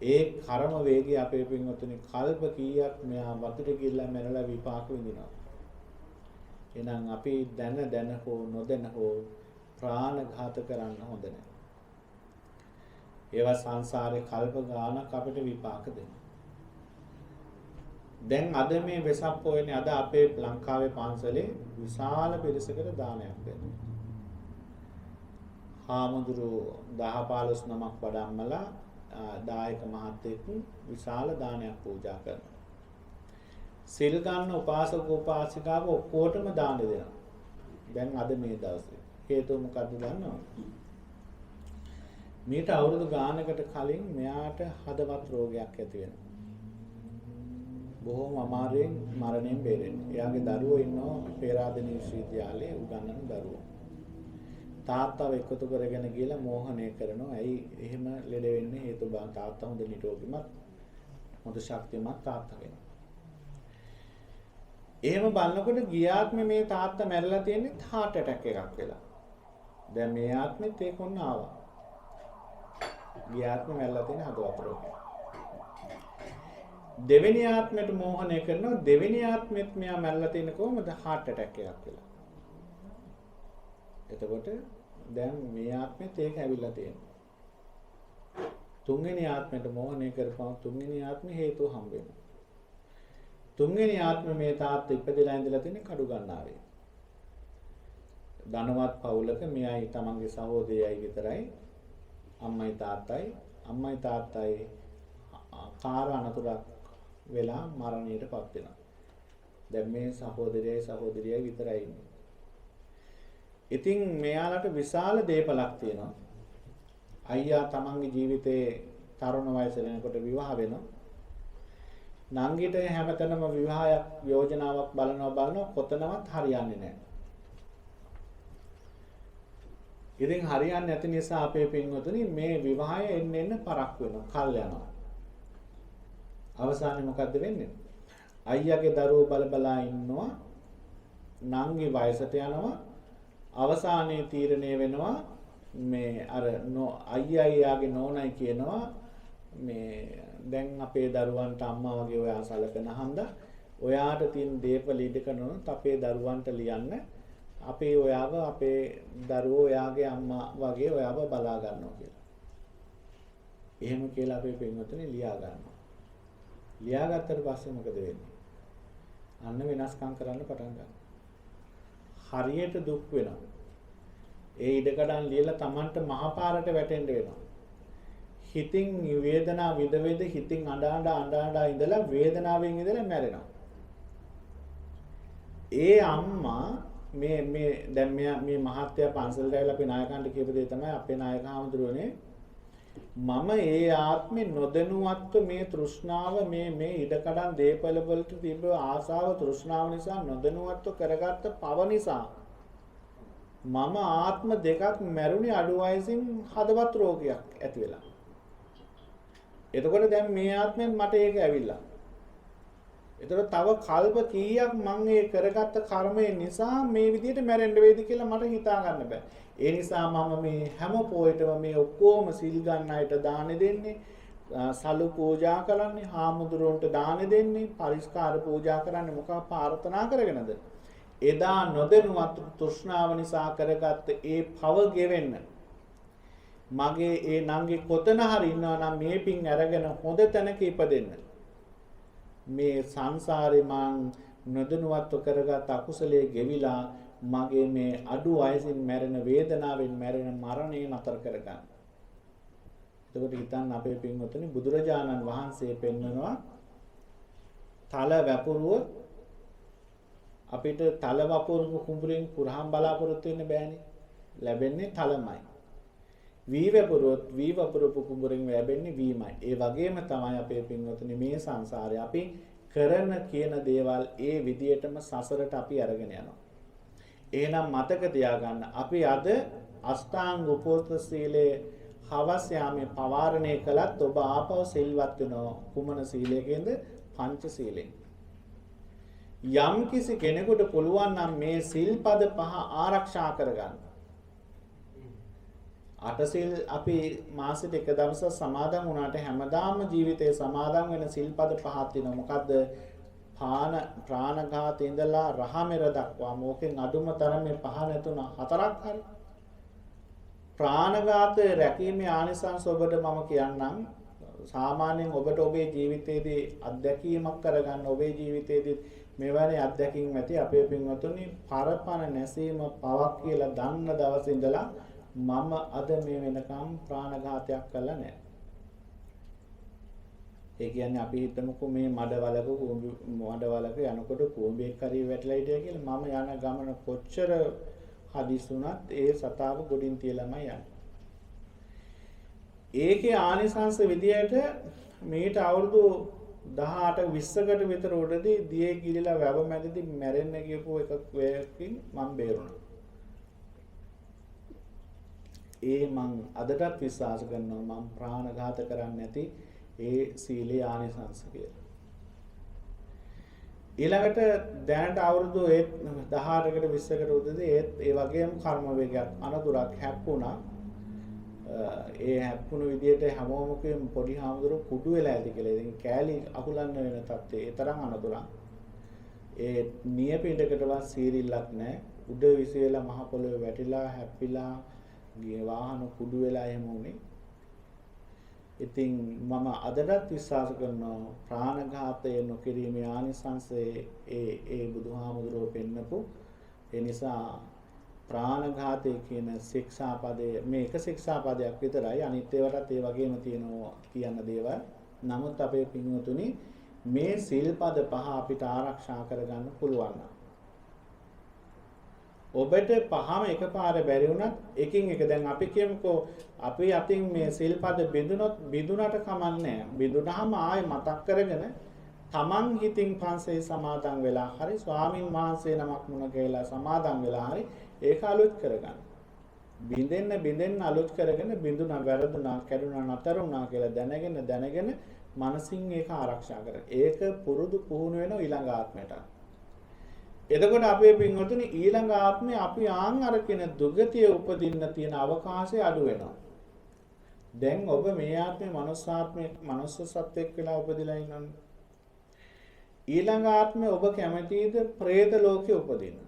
ඒ කර්ම වේගය අපේ පින්වතුනි කල්ප කීයක් මෙයා වතුරේ ගිල්ලා මැරලා විපාක විඳිනවා එහෙනම් අපි දැන හෝ නොදැන හෝ ප්‍රාණඝාත කරන්න හොඳ නැහැ ඒවා සංසාරේ කල්ප ගානක් අපිට විපාක දෙනවා දැන් අද මේ වෙසක් පොයනේ අද අපේ ලංකාවේ පන්සලේ විශාල පිරිසකට දානයක් දෙනවා. හාමුදුරු 10-15 නමක් වඩම්මලා දායක මහත්තයෙක් විශාල දානයක් පූජා කරනවා. සිල් ගන්න උපාසක උපාසිකාව ඔක්කොටම දාන දෙනවා. දැන් අද මේ දවසේ හේතුව මොකද්ද දන්නවද? මීට අවුරුදු ගානකට කලින් මෙයාට හදවත් රෝගයක් ඇති වෙනවා. බොහොම අමාරුවෙන් මරණයෙන් බේරෙන්නේ. එයාගේ දරුවෝ ඉන්නවා පේරාදෙණිය විශ්වවිද්‍යාලයේ උගන්වන දරුවෝ. තාත්තව එකතු කරගෙන ගිහලා මෝහනය කරනවා. ඇයි එහෙම ලෙඩ වෙන්නේ? හේතුව තාත්තා හොඳ නිරෝගීමත් හොඳ ශක්තිමත් තාත්තා වෙනවා. එහෙම බලනකොට ගියාත්මේ මේ තාත්තා මැරලා තියෙන්නේ heart attack එකක් වෙලා. දැන් මේ ආත්මෙත් ඒක ඔන්න ආවා. ගියාත්මේ මැරලා තියෙන හදවත් රෝගය. දෙවෙනි ආත්මයට මෝහනය කරනවා දෙවෙනි ආත්මෙත් මෙයා මැරලා තියෙන කොහොමද heart attack එකක් වෙලා. එතකොට දැන් මේ ආත්මෙත් ඒක ඇවිල්ලා තියෙනවා. තුන්වෙනි ආත්මයට මෝහනය කරපුවම තුන්වෙනි ආත්මේ හේතුව හම්බ වෙනවා. තුන්වෙනි ආත්මේ මේ තාත්තා ඉපදලා ඉඳලා තියෙන කඩු ගන්නාවේ. ධනවත් පවුලක මෙයයි තමන්ගේ සහෝදරයයි විතරයි අම්මයි තාත්තයි කාර අනතුරක් වෙලා මරණයටපත් වෙනවා. දැන් මේ සහෝදරයයි විතරයි ඉන්නේ. ඉතින් මෙයාලට විශාල දේපලක් තියෙනවා. අයියා තමන්ගේ ජීවිතේ තරුණ වයසේ වෙනකොට විවාහ වෙනවා. නංගිට හැමතැනම විවාහයක් යෝජනාවක් බලනවා කොතනවත් හරියන්නේ නැහැ. ඉතින් හරියන්නේ නැති නිසා අපේ පින්වතුනි මේ විවාහය එන්න පරක් වෙනවා, කල් යනවා. අවසානයේ මොකද්ද වෙන්නේ? අයියාගේ දරුවෝ බලා ඉන්නවා. නංගි වයසට යනවා. අවසානයේ තීරණය වෙනවා මේ අර අයියාගේ නෝනයි කියනවා මේ දැන් අපේ දරුවන්ට අම්මා වගේ ඔයා සලකන හන්දා ඔයාට තියෙන දේපල ඉඩ කරනොත් අපේ දරුවන්ට ලියන්න අපේ ඔයාව අපේ දරුවෝ ඔයාගේ අම්මා වගේ ඔයාව බලා ගන්නවා කියලා. එහෙම කියලා අපේ පින්වතුනි ලියා ගන්නවා. ලියාගත්තට පස්සේ මොකද වෙන්නේ? අන්න වෙනස්කම් කරන්න පටන් ගන්නවා. හරියට දුක් වෙනවා. ඒ ඉඩකඩම් ලියලා Tamanට මහපාරට වැටෙන්න වෙනවා. හිතින් වේදනාව විඳ හිතින් අඬ ඉඳලා වේදනාවෙන් ඉඳලා මැරෙනවා. ඒ අම්මා මේ දැන් මේ මහත්තයා පන්සලට ඇවිල්ලා අපේ නායකයන්ට කියපු දේ තමයි අපේ නායක හාමුදුරුවනේ මම ඒ ආත්මේ නොදැනුවත්ව මේ තෘෂ්ණාව මේ ඉඩකඩම් දේපල වලට තිබ්බ ආසාව තෘෂ්ණාව නිසා නොදැනුවත්ව කරගත්ත පව නිසා මම ආත්ම දෙකක් මැරුණේ අඩු වයසින් හදවත් රෝගයක් ඇති වෙලා. එතකොට දැන් මේ ආත්මෙන් මට ඒක ඇවිල්ලා. එතකොට තව කල්ප කීයක් මම ඒ කරගත්ත කර්මය නිසා මේ විදිහට මැරෙන්න වේද කියලා මට හිතා ගන්න බෑ. ඒ නිසා මම මේ හැම පොයටම මේ ඔක්කොම සිල් ගන්න අයට දාන දෙන්නේ, සලු පූජා කරන්නේ, හාමුදුරුවන්ට දාන දෙන්නේ, පරිස්කාර පූජා කරන්නේ මොකක් ප්‍රාර්ථනා කරගෙනද? එදා නොදැනුවත් තෘෂ්ණාව නිසා කරගත්ත ඒ පව ගෙවෙන්න මගේ ඒ නංගි කොතන හරි ඉන්නවා නම් මේ පින් අරගෙන හොඳ තැනක ඉපදෙන්න. මේ සංසාරේ මං නොදැනුවත්ව කරගත් අකුසලයේ ගෙවිලා මගේ මේ අඩු වයසින් මැරෙන වේදනාවෙන් මැරෙන මරණය නතර කරගන්න. එතකොට හිතන්න අපේ පින්වතුනි බුදුරජාණන් වහන්සේ පෙන්වනවා තල වැපුරුව අපිට තල වපුරු කුඹුරෙන් පුරහම් බලාපොරොත්තු වෙන්න බෑනේ. ලැබෙන්නේ තලමයි. වී වැපුරුවත් වී වපුරු කුඹුරෙන් ලැබෙන්නේ වීමයි. ඒ වගේම තමයි අපේ පින්වතුනි මේ සංසාරේ අපි කරන කියන දේවල් ඒ විදියටම සසරට අපි අරගෙන යනවා. එහෙනම් මතක තියාගන්න අපි අද අෂ්ටාංග උපෝසත සීලේ හවස් යාමේ පවාරණය කළත් ඔබ ආපහු සිල්වත් වෙනවා. කුමන සීලයකින්ද? පංච සීලෙන්. යම් කිසි කෙනෙකුට පුළුවන් නම් මේ සිල්පද පහ ආරක්ෂා කරගන්න. අටසිල් අපි මාසෙට එක දවසක් සමාදන් වුණාට හැමදාම ජීවිතේ සමාදන් වෙන සිල්පද පහක් තියෙනවා. මොකද්ද? ප්‍රාණඝාතේ ඉඳලා රහමෙර දක්වා මොකෙන් අඩුම තරමේ පහ නැතුණ හතරක් හරි. ප්‍රාණඝාතය රැකීමේ ආනිසංස ඔබට මම කියන්නම්. සාමාන්‍යයෙන් ඔබට ඔබේ ජීවිතයේදී අත්දැකීමක් කරගන්න ඔබේ ජීවිතයේදී මෙවැනි අත්දැකීම් ඇති අපේ පින්වතුනි පරපණ නැසීම පවක් කියලා දන්න දවසේ ඉඳලා මම අද මේ වෙනකම් ප්‍රාණඝාතයක් කළා නැහැ. ඒ කියන්නේ අපි හිතමුකෝ මේ මඩවලක යනකොට කූඹියක් හරි වැටලා හිටියා කියලා මම යන ගමන කොච්චර හදිසුණත් ඒ සතාව ගොඩින් තියලාමයි යන්නේ. ඒකේ ආනිසංස විදියට මේට අවුරුදු 18 20කට විතර උඩදී දියේ ගිලිලා වැව මැදදී මැරෙන්න ගියපු එකකින් මම බේරුණා. ඒ මං අදටත් විශ්වාස කරනවා මම ප්‍රාණඝාත කරන්නේ නැති ඒ සීලේ ආනිසංස කියලා. ඊළඟට දැනට අවුරුදු 18කට 20කට උදදී ඒ වගේම කර්ම වේගයක් අනතුරක් හැප්පුණා. ඒ හැප්පුණු විදියට හැමෝම කියමු පොඩි හාමුදුරුවෝ කුඩු වෙලා ඇති කියලා. ඉතින් කෑලි අහුලන්න වෙන තත්ත්වයේ ඒ තරම් අනතුරක්. ඒ නියපිටකටවත් සීරිල්ලක් නැහැ. උඩ විසිරලා මහ පොළොවේ වැටිලා හැප්පිලා ගිය වාහන කුඩු වෙලා එහෙම උනේ. ඉතින් මම අදටත් විශ්වාස කරනවා ප්‍රාණඝාතය නොකිරීමේ ආනිසංසයේ ඒ බුදුහාමුදුරුවෝ පෙන්නපු ඒ නිසා ප්‍රාණඝාතය කියන ශික්ෂාපදයේ මේ එක ශික්ෂාපදයක් විතරයි අනිත් ඒවාටත් ඒ වගේම තියෙනවා කියන දේවල්. නමුත් අපේ පින්වතුනි මේ සිල්පද පහ අපිට ආරක්ෂා කරගන්න පුළුවන්. ඔබට පහම එකපාරේ බැරි වුණත් එකින් එක දැන් අපි කියමුකෝ අපි අතින් මේ සිල්පද බිඳුනට කමන්නේ. බිඳුනහම ආයෙ මතක් කරගෙන තමන් හිතින් පන්සේ සමාදන් වෙලා හරි ස්වාමින් වහන්සේ නමක් මුණ ගැහිලා සමාදන් වෙලා හරි ඒක අලුත් කරගන්න. බින්දෙන්න අලුත් කරගෙන බින්දුනා වැරදුනා කැඩුනා නතර වුණා කියලා දැනගෙන මනසින් ඒක ආරක්ෂා කරගන්න. ඒක පුරුදු පුහුණු වෙන ඊළඟ ආත්මයට. එතකොට අපේ පින්වතුනි ඊළඟ ආත්මේ අපි ආන් අර කියන දුගතිය උපදින්න තියෙන අවකාශය අඩු වෙනවා. දැන් ඔබ මේ ආත්මේ මනුස්ස සත්වෙක් වෙලා උපදිලා ඉන්නවනේ. ඊළඟ ආත්මේ ඔබ කැමතිද പ്രേත ලෝකේ උපදින්න?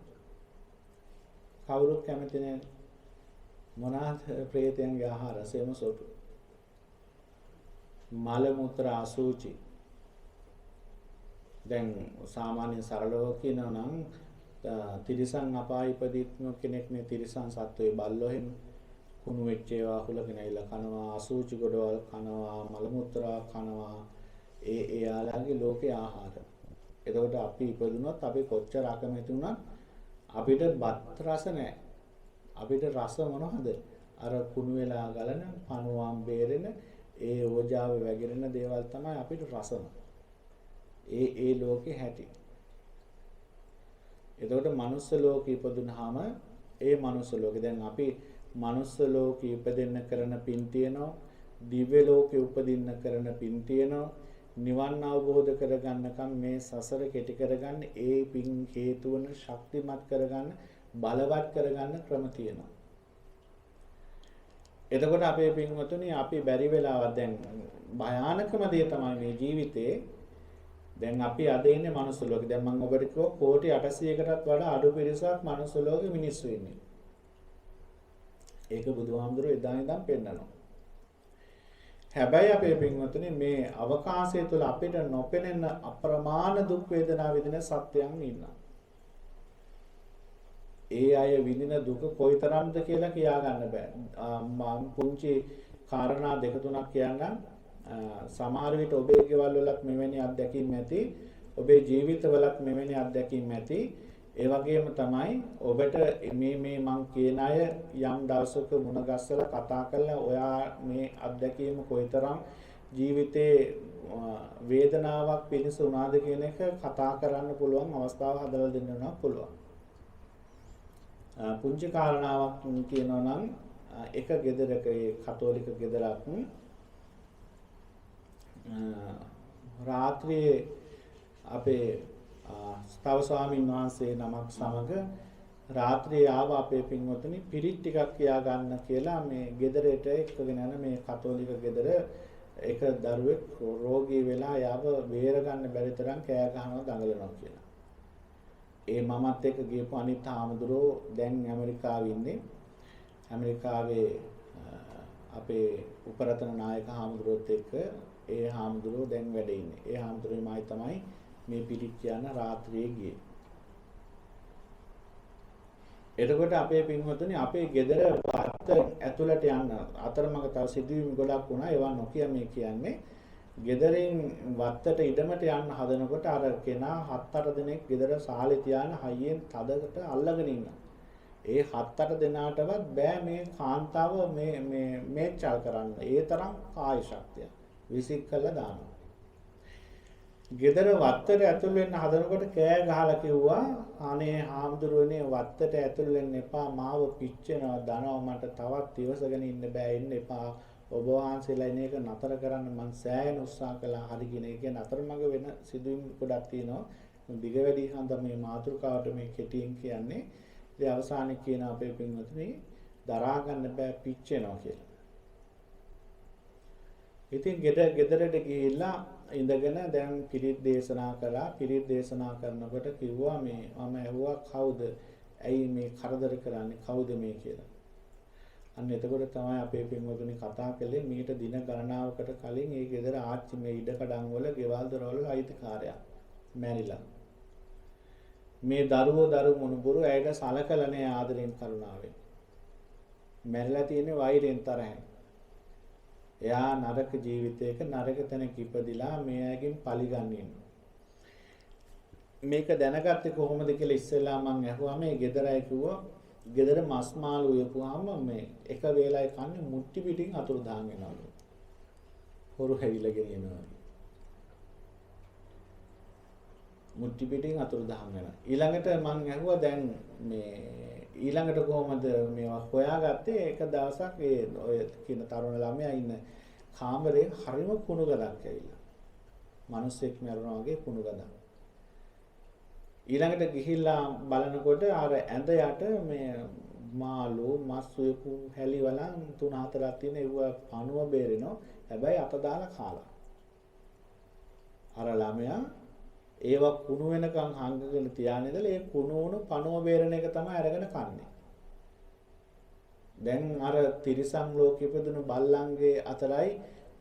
කවුරුත් කැමති නැහැ. මොනවාද പ്രേතයන්ගේ ආහාර සෙම සොටු. මල මුත්‍ර අසුචි. දැන් සාමාන්‍ය සරලව කියනවා නම් තිරිසන් අපාය ඉපදින්න කෙනෙක් නේ තිරිසන් සත්වයේ බල්ලෝ එහෙම කුණු වෙච්ච ඒවා හුලගෙන ඇවිල්ලා කනවා අසුචි ගොඩවල් කනවා මල මුත්‍රා කනවා ඒ යාළගේ ලෝකේ ආහාර. එතකොට අපි ඉපදුනොත් අපි කොච්චර අකමැති වුණත් අපිට බත් රස නැහැ. අපිට රස මොනවද? අර කුණු වෙලා ගලන පණුවම් බේරෙන ඒ ඕජාව වැగిරෙන දේවල් තමයි අපිට රසම. ඒ ලෝකේ හැටි. එතකොට මනුස්ස ලෝකෙ ඉපදුනහම ඒ මනුස්ස ලෝකෙ දැන් අපි මනුස්ස ලෝකෙ ඉපදෙන්න කරන පින් තියෙනවා. දිව්‍ය ලෝකෙ උපදින්න කරන පින් තියෙනවා. නිවන් අවබෝධ කරගන්නකම් මේ සසර කෙටි කරගන්න ඒ පින් හේතු වන ශක්තිමත් කරගන්න බලවත් කරගන්න ක්‍රම තියෙනවා. එතකොට අපේ පින්වතුනි අපි බැරි වෙලාවක් දැන් භයානකම දේ තමයි මේ ජීවිතේ දැන් අපි අද ඉන්නේ මනුස්ස ලෝකේ. දැන් මම ඔබට කිව්වා කෝටි 800කටත් වඩා අඩු පිරිසක් මනුස්ස ලෝකේ මිනිස්සු ඉන්නේ. ඒක බුදුහාමුදුරුවෝ එදා ඉඳන් පෙන්නනවා. හැබැයි අපේ පින්වතුනි මේ අවකාශය තුළ අපිට නොපෙනෙන අප්‍රමාණ දුක් වේදනා විඳින සත්‍යයන් ඉන්නවා. ඒ අය විඳින දුක කොයිතරම්ද කියලා කියා ගන්න බෑ. මම පුංචි කාරණා දෙක තුනක් කියන්නම්. සමහර විට ඔබේ ගෙවල් වලත් මෙවැනි අත්දැකීම් ඇති. ඔබේ ජීවිතවලත් මෙවැනි අත්දැකීම් ඇති. ඒ වගේම තමයි ඔබට මේ මං කියන අය යම් දවසක මුණ ගැස්සලා කතා කරලා ඔයා මේ අත්දැකීම කොයිතරම් ජීවිතේ වේදනාවක් පිණිස උනාද කියන එක කතා කරන්න පුළුවන් අවස්ථාව හදලා දෙන්න පුළුවන්. පුංචි කාරණාවක් කියනවා නම් එක ගෙදරක ඒ කතෝලික ගෙදරක් රාත්‍රියේ අපේ ස්ථාව ස්වාමීන් වහන්සේ නමක් සමග රාත්‍රියේ ආව අපේ පින්වතුනි පිරිත් ටිකක් කියා ගන්න කියලා මේ ගෙදරට එක්කගෙන යන මේ කතෝලික ගෙදර එක දරුවෙක් රෝගී වෙලා යාව බේර ගන්න බැරි තරම් කෑ ගහනවා දඟලනවා කියලා. ඒ මමත් එක්ක ගියපු අනිත් හාමුදුරුවෝ දැන් ඇමරිකාවේ ඉන්නේ. ඇමරිකාවේ අපේ උපරතන නායක හාමුදුරුවොත් එක්ක ඒ හාමුදුරුවෝ දැන් වැඩ ඉන්නේ. ඒ හාමුදුරුවෝමයි තමයි මේ පිරිත් කියන රාත්‍රියේ ගියේ. එතකොට අපේ පින්වතුනි අපේ ගෙදර වත්ත ඇතුළට යන්න අතරමඟ තව සිදුවීම් ගොඩක් වුණා. ඒවා නොකිය මේ කියන්නේ ගෙදරින් වත්තට ඉඩමට යන්න හදනකොට අර කෙනා 7-8 දෙනෙක් ගෙදර සාලේ තියාන හයියෙන් තදකට අල්ලගෙන ඉන්නවා. ඒ 7-8 දෙනාටවත් බෑ මේ කාන්තාව මේචල් කරන්න. ඒ තරම් කාය ශක්තිය විසික් කළා දානවා. ගෙදර වත්තට ඇතුල් වෙන්න හදනකොට කෑ ගහලා කිව්වා අනේ හාමුදුරුවනේ වත්තට ඇතුල් වෙන්න එපා මාව පිච්චෙනවා දනවා මට තවත් ඉවසගෙන ඉන්න බෑ එන්න එපා ඔබ වහන්සේලා එන එක නතර කරන්න මං සෑහෙන උත්සාහ කළා හරි කියන එක නතරමඟ වෙන සිදුවීම් ගොඩක් තියෙනවා දිග වැඩි හන්ද මේ මාතෘකාවට මේ කෙටියෙන් කියන්නේ ඉතින් අවසානයේ කියන අපේ පින්වතුනි දරා ගන්න බෑ පිච්චෙනවා කියලා. ඉතින් ගෙදරට ගිහිල්ලා ඉඳගෙන දැන් පිරිත් දේශනා කළා. පිරිත් දේශනා කරනකොට කිව්වා මේ මම ඇහුවා කවුද? ඇයි මේ කරදර කරන්නේ? කවුද මේ කියලා. අන්න එතකොට තමයි අපේ පින්වතුනි කතා කළේ මීට දින ගණනාවකට කලින් ඒ ගෙදර ආච්චි මේ ඉඩකඩම් වල ගෙවල් දොරවල අයිතිකාරයා මැරිලා. මේ දරුවෝ මුණුබුරු ඇයට සලකලා නැහැ ආදරෙන් කරුණාවෙන්. මැරිලා තියෙන්නේ වෛරයෙන් තරහෙන්. එයා නරක ජීවිතයක නරක තැනක ඉපදිලා මේ අයගෙන් පරිගන්න ඉන්නවා. මේක දැනගත්තේ කොහොමද කියලා ඉස්සෙල්ලා මම ඇහුවා මේ ගෙදර අය කිව්වා ගෙදර මස් මාළු උයපුවාම මේ එක වේලයි කන්නේ මුට්ටි පිටින් අතුරුදහන් වෙනවලු. හොරු හැවිලා ගෙනියනවා. මුට්ටි පිටින් අතුරුදහන් වෙනවා. ඊළඟට මම ඇහුවා දැන් මේ ඊළඟට කොහොමද මේවා හොයාගත්තේ එක දවසක් ඒ ඔය කියන තරුණ ළමයා ඉන්න කාමරේ හරිම කුණු ගඳක් ඇවිල්ලා. මිනිස්සෙක් මරනවා වගේ කුණු ගඳක්. ඊළඟට ගිහිල්ලා බලනකොට අර ඇඳ යට මේ මාළු මස් උයපු හැලි වලන් 3-4ක් තියෙන ඒව පණුව බේරෙනවා. හැබැයි අත දාලා කාලා. අර ළමයා ඒව කුණු වෙනකන් හංගගෙන තියාගෙන ඉඳලා ඒ කුණු වුණු පණුව බේරන එක තමයි අරගෙන කන්නේ. දැන් අර තිරිසන් ලෝකෙ ඉපදුණු බල්ලන්ගේ අතරයි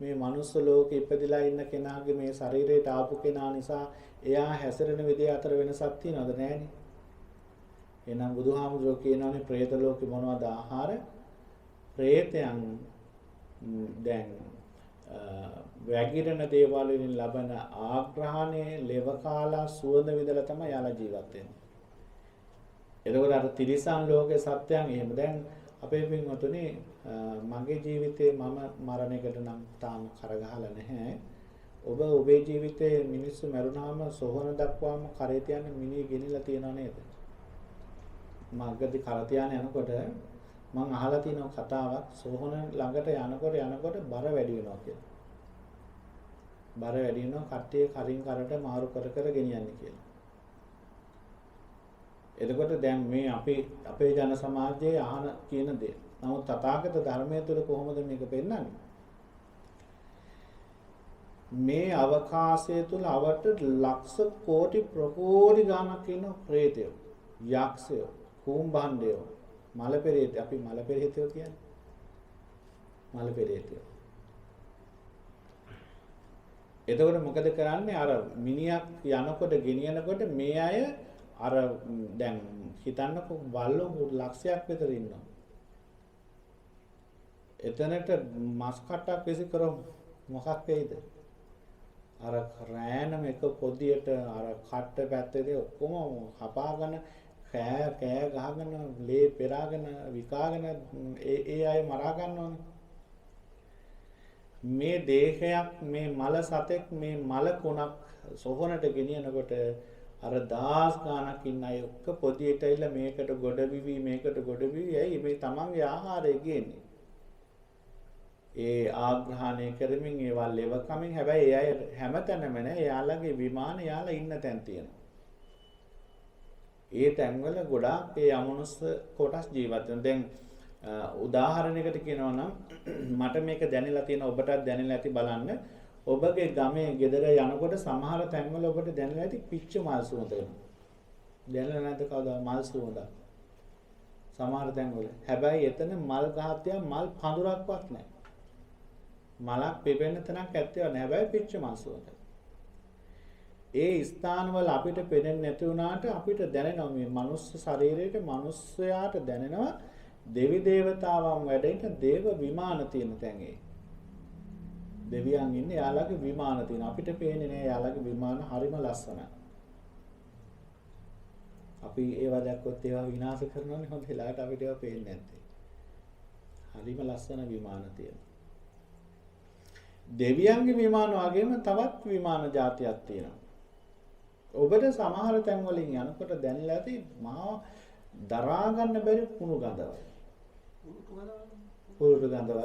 මේ මනුස්ස ලෝකෙ ඉපදිලා ඉන්න කෙනාගේ මේ ශරීරයට ආපු කෙනා නිසා එයා හැසිරෙන විදිය අතර වෙනසක් තියනවද නැහැනේ. එහෙනම් බුදුහාමුදුරුවෝ කියනවානේ പ്രേත ලෝකෙ මොනවද ආහාර? പ്രേතයන් දැන් වැගිරෙන දේවල් වලින් ලබන ආග්‍රහණය ලෙව කාලා සුවඳ විඳලා තමයි යාලා ජීවත් වෙන්නේ. එතකොට අර තිරිසන් ලෝකේ සත්‍යයන් එහෙම දැන් අපේ පින්වතුනි මගේ ජීවිතේ මම මරණයකට නම් තාම කරගහලා නැහැ. ඔබ ඔබේ ජීවිතේ මිනිස්සු මරුණාම සොහන දක්වාම කරේ තියන්න මිනිහ ගෙනිලා තියනව නේද? මගදී කර තියාන යනකොට මම අහලා තියෙන කතාවක් සොහන ළඟට යනකොට බර වැඩි වෙනවා කියලා. බර වැඩි වෙනවා කට්ටිය කරින් කරට මාරු කර ගෙනියන්නේ කියලා. එතකොට දැන් මේ අපේ ජන සමාජයේ අහන කියන දේ. නමුත් තථාගත ධර්මයේ තුල කොහොමද මේක පෙන්වන්නේ? මේ අවකාශය තුල අවට ලක්ෂ කෝටි ප්‍රකෝටි ගණක් ඉන්න ප්‍රේතයෝ, යක්ෂයෝ, කුම්භණ්ඩයෝ, මල පෙරේත අපි මල පෙරේතයෝ කියන්නේ. මල පෙරේතයෝ. එතකොට මොකද කරන්නේ? අර මිනිහක් යනකොට ගෙනියනකොට මේ අය අර දැන් හිතන්නකො වල්ලෝ ලක්ෂයක් විතර ඉන්නවා. එතනට මස් කට්ටක් විසි කරොත් මොකක් වෙයිද? අර රෑනම එක පොදියට අර කට්ට පැත්තේ ඔක්කොම කපාගෙන කෑ ගහගෙන ලේ පෙරාගෙන විකාගෙන ඒ අය මරා ගන්නවනේ. මේ දේහයක් මේ මල සතෙක් මේ මල කුණක් සොහොනට ගෙනියනකොට අර දාස් ගානක් ඉන්න අය ඔක්ක පොදියට ඇවිල්ලා මේකට ගොඩවිවි මේකට ගොඩවිවි ඇයි මේ තමන්ගේ ආහාරය ගේන්නේ. ඒ ආග්‍රහණය කරමින් ඒවල් ලෙව කමින් හැබැයි ඒ අය හැමතැනම නෑ එයාලගේ විමාන යාලා ඉන්න තැන් තියෙනවා. ඒ තැන්වල ගොඩාක් ඒ අමනුස්ස කොටස් ජීවත් වෙනවා. දැන් උදාහරණයකට කියනවා නම් මට මේක දැනලා තියෙන ඔබටත් දැනලා ඇති බලන්න. ඔබගේ ගමේ ගෙදර යනකොට සමහර තැන්වල ඔබට දැනලා ඇති පිච්ච මල් සුවඳ එනවා. දැනලා නැද්ද කවදා මල් සුවඳ? සමහර තැන්වල. හැබැයි එතන මල් ගහතිය මල් පඳුරක්වත් නැහැ. මලක් පිපෙන්න තැනක් ඇත්තේ නැහැ. හැබැයි පිච්ච මල් සුවඳ. ඒ ස්ථානවල අපිට පෙනෙන්නේ නැති වුණාට අපිට දැනෙනවා මේ මනුස්ස ශරීරයේ මනුස්සයාට දැනෙනවා දෙවි දේවතාවන් වැඩෙන්න දේව විමාන තියෙන තැන් ඒ. දෙවියන් ඉන්නේ යාළගේ විමාන තියෙන. අපිට පේන්නේ නෑ යාළගේ විමාන හරිම ලස්සනයි. අපි ඒවා දැක්කොත් ඒවා විනාශ කරනවනේ හොඳ වෙලාවට අපිට ඒවා පේන්නේ නැත්තේ. හරිම ලස්සන විමාන තියෙනවා. දෙවියන්ගේ විමාන වගේම තවත් විමාන జాතියක් තියෙනවා. ඔබට සමහර තැන් වලින් යනකොට දැනලා ඇති මහා දරා ගන්න බැරි කුණු ගඳවල්.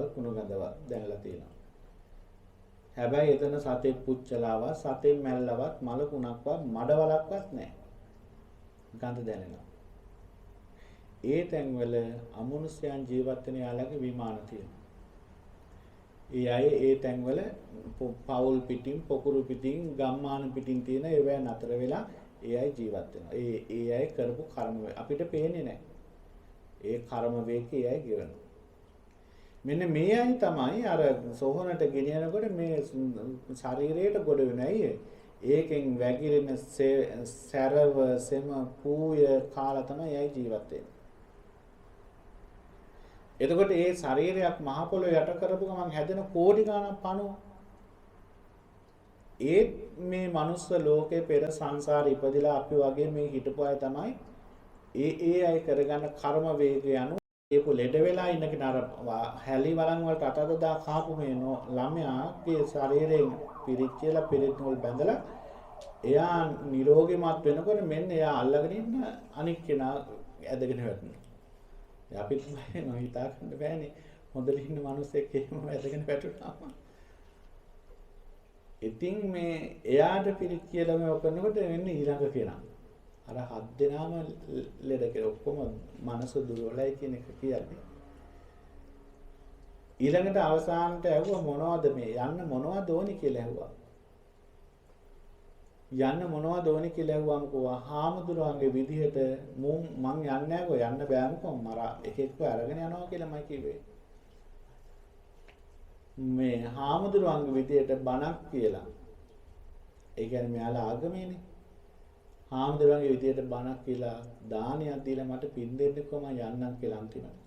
කුණු ගඳවල් දැනලා තියෙනවා. හැබැයි එතන සතෙක් පුච්චලාවත් සතෙන් මැල්ලවත් මල කුණක්වත් මඩවලක්වත් නැහැ. ගඳ දැනෙනවා. ඒ තැන්වල අමනුෂ්‍යයන් ජීවත් වෙන යාළගේ විමාන තියෙනවා. ඒ අය ඒ තැන්වල පවුල් පිටින් පොකුරු පිටින් ගම්මාන පිටින් තියෙන ඒවා නතර වෙලා ඒ අය ජීවත් වෙනවා. ඒ අය කරපු කර්ම අපිට පේන්නේ නැහැ. ඒ කර්ම වේකේ ඒ අය ගෙවනවා. මෙන්න මේ අය තමයි අර සෝහනට ගෙනියනකොට මේ ශරීරයට ගොඩ වෙනයි. ඒකෙන් වැగిරෙන සැරව සෙම පූය කාලා තමයි අය ජීවත් වෙන්නේ. එතකොට ඒ ශරීරයක් මහ පොළොව යට කරපු ගමන් හැදෙන කෝටි ගණන් පණුව. ඒ මේ මනුස්ස ලෝකේ පෙර සංසාරේ ඉපදිලා අපි වගේ මේ හිටපු අය තමයි ඒ අය කරගන්න කර්ම වේගය අනුව ඒක ලෙඩ වෙලා ඉන්න කෙනා හැලි වලන් වලට අතදා කාපු මේ ළමයාගේ ශරීරයෙන් පිරිච්චලා පිරිත් වල බැඳලා එයා නිරෝගීමත් වෙනකොට මෙන්න එයා අල්ලගෙන ඉන්න අනික් කෙනා ඇදගෙන වැටෙනවා. අපි තමයි හිතා ගන්න බෑනේ හොඳට ඉන්න මිනිස්සෙක් එහෙම ඇදගෙන වැටුනාම. ඉතින් මේ එයාට පිළිත් කියලා මේ ඔපනකොට වෙන්නේ ඊළඟ කෙනා. අර හත් දෙනාම ලෙඩ කියලා ඔක්කොම මනස දුර්වලයි කියන එක කියන්නේ. ඊළඟට අවසානට ඇහුවා මොනවද මේ යන්න මොනවද ඕනි කියලා ඇහුවා. යන්න මොනවද ඕනි කියලා ඇහුවාම කොහොම හාමුදුරුවන්ගේ විදිහට මං යන්නේ නැහැ යන්න බෑමකෝ මරා එකෙක්ව අරගෙන යනවා කියලා මම කිව්වේ. මේ හාමුදුරුවන්ගේ විදියට බණක් කියලා. ඒ කියන්නේ මෙයාලා ආගමේනේ. හාමුදුරුවන්ගේ විදියට බණක් කියලා දානයක් දීලා මට පින් දෙන්නකෝ මම යන්නම් කියලා අන්තිමට.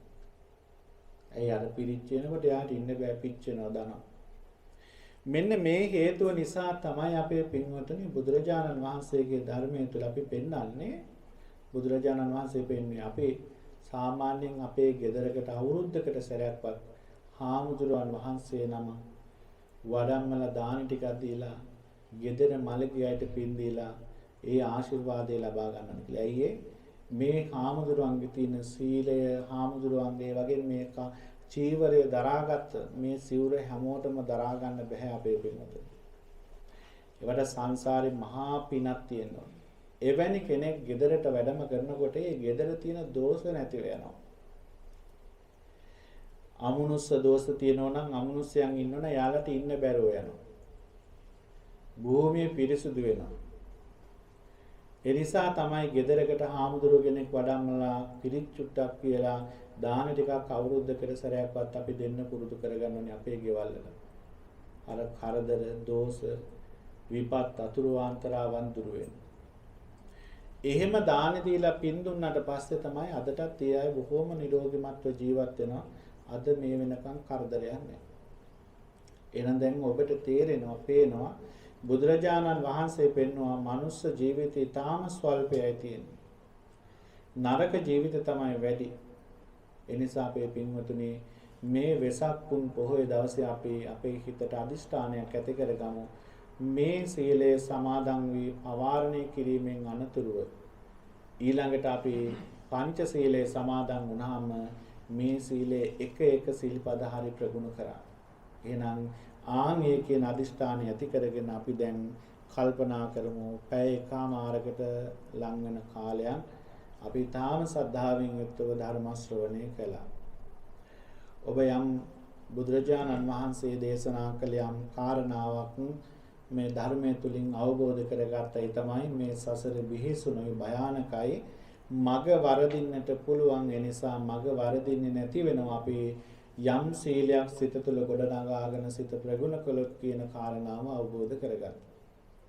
ඇයි අර පිරිච්ච වෙනකොට යාට ඉන්න බෑ පිච්චෙනවා දනවා. මෙන්න මේ හේතුව නිසා තමයි අපේ පින්වතුනි බුදුරජාණන් වහන්සේගේ ධර්මයේ තුල අපි පෙන්වන්නේ බුදුරජාණන් වහන්සේ පෙන්වන්නේ අපි සාමාන්‍යයෙන් අපේ ගෙදරකට අවුරුද්දකට සැරයක්වත් හාමුදුරුවන් වහන්සේ නම වඩම්මලා දාන ටිකක් දීලා ගෙදර මළගියට පින් දීලා ඒ ආශිර්වාදය ලබා ගන්නවා කියලා. ඇයි මේ හාමුදුරුවන්ගේ තියෙන සීලය හාමුදුරුවන්ගේ වගේ මේ චීවරය දරාගත්ත මේ සිවුර හැමෝටම දරා ගන්න බෑ අපේ පින්වතුනි. ඒවට සංසාරේ මහා පිනක් තියෙනවා. එවැනි කෙනෙක් ගෙදරට වැඩම කරනකොට ඒ ගෙදර තියෙන දෝෂ නැතිව යනවා. අමනුස්ස දෝෂ තියෙනවා නම් අමනුස්සයන් ඉන්නවනම් යාළට ඉන්න බැරුව යනවා. භූමිය පිරිසුදු වෙනවා. ඒ නිසා තමයි ගෙදරකට හාමුදුරු කෙනෙක් වඩම්මලා පිරිත් චුට්ටක් කියලා දාන ටිකක් අවුරුද්දකට සැරයක්වත් අපි දෙන්න පුරුදු කරගන්න ඕනේ අපේ ගෙවල් වල. අර කරදර, දෝෂ, විපත්, අතුරු ආන්තරාවන් දුරු වෙනවා. එහෙම දාන දීලා පින් දුන්නාට පස්සේ තමයි අදටත් ඒ අය බොහොම නිරෝගීමත්ව ජීවත් වෙනවා. අද මේ වෙනකන් කරදරයක් නැහැ. එහෙනම් දැන් ඔබට තේරෙනවා, පේනවා බුදුරජාණන් වහන්සේ පෙන්වුවා මනුස්ස ජීවිතය තාම ස්වල්පයයි තියෙන්නේ. නරක ජීවිත තමයි වැඩි. ඒ නිසා අපේ පින්වතුනි මේ වෙසක් පුන් පොහොය දවසේ අපි අපේ හිතට අදිෂ්ඨානයක් ඇති කරගමු. මේ සීලය සමාදන් වී පවාරණය කිරීමෙන් අනතුරුව ඊළඟට අපි පංච සීලය සමාදන් වුණාම මේ සීලේ එක සිල්පද හරි ප්‍රගුණ කරා. එහෙනම් ආන්‍යකේන අදිෂ්ඨානය ඇති කරගෙන අපි දැන් කල්පනා කරමු පැය එකමාරකට ලං වෙන කාලයක් අපි තාම සද්ධාවෙන් යුක්තව ධර්ම ශ්‍රවණය කළා. ඔබ යම් බුදුරජාණන් වහන්සේ දේශනා කළ යම් කාරණාවක් මේ ධර්මයේ තුලින් අවබෝධ කරගත්තයි තමයි මේ සසර බිහිසුණුයි භයානකයි මග වරදින්නට පුළුවන්. ඒ නිසා මග වරදින්නේ නැති වෙනවා අපි යම් සීලයක් සිත තුළ ගොඩනගාගෙන සිත ප්‍රගුණ කළොත් කියන කාරණාව අවබෝධ කරගන්න.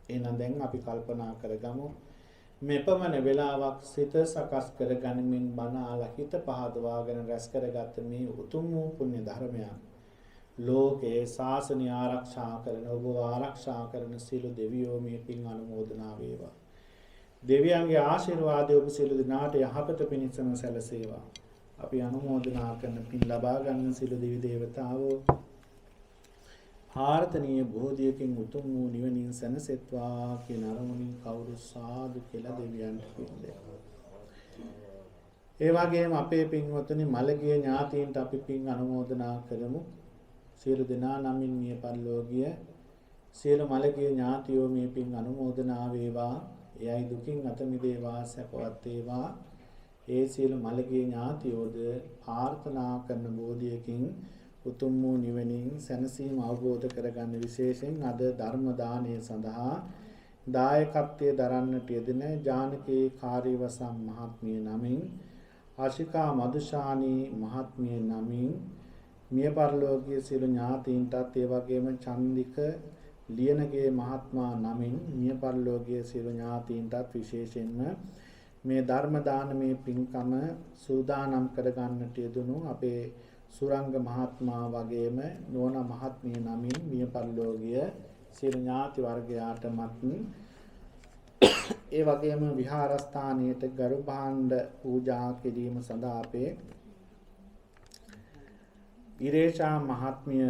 එහෙනම් දැන් අපි කල්පනා කරගමු මෙපමණ වෙලාවක් සිත සකස් කරගනිමින් බණ අහලා හිත පහදවාගෙන රැස් කරගත්ත මේ උතුම් වූ පුණ්‍ය ධර්මයන් ලෝකේ ශාසනය ආරක්ෂා කරන ඔබ ආරක්ෂා කරන සියලු දෙවියෝ මේ පින් අනුමෝදනා වේවා. දෙවියන්ගේ ආශිර්වාදය ඔබ සියලු දෙනාට යහපත පිණිසම සැලසේවා. අපි අනුමෝදනා කරන පින් ලබා ගන්න සියලු දෙවි දේවතාවෝ ආර්ථනීය බෝධියකින් උතුම් වූ නිවනින් සැනසෙත්වා කියන අරමුණින් කවුරු සාදු කියලා දෙවියන්ට පින් දෙනවා. ඒ වගේම අපේ පින්වතුනි මළගිය ඥාතීන්ට අපි පින් අනුමෝදනා කරමු. සියලු දෙනා නමින් මිය පරලෝකීය සියලු මළගිය ඥාතියෝ මේ පින් අනුමෝදනා වේවා. එයයි දුකින් අත මිදේවා සැපවත් වේවා. ඒ සියලු මළගිය ඥාතියෝද ප්‍රාර්ථනා කරන බෝධියකින් උතුම් වූ නිවනින් සැනසීම අවබෝධ කරගන්න විශේෂයෙන් අද ධර්ම දානය සඳහා දායකත්වයේ දරන්නට යෙදෙන ජානකී කාර්යවසම් මහත්මිය නමින් ආශිකා මදුශානී මහත්මිය නමින් මිය පරලෝකීය සියලු ඥාතීන්ටත් ඒ වගේම චන්දික ලියනගේ මහත්මයා නමින් මිය පරලෝකීය සියලු ඥාතීන්ටත් විශේෂයෙන්ම මේ ධර්ම දානමය පින්කම සූදානම් කරගන්නට යෙදුණු අපේ සුරංග මහත්මයා වගේම නෝන මහත්මිය නමින් මිය පරලෝකීය සියලු ඥාති වර්ගයාටමත් ඒ වගේම විහාරස්ථානයේට ගරු භාණ්ඩ පූජා කිරීම සඳහා අපේ ඉරේෂා මහත්මිය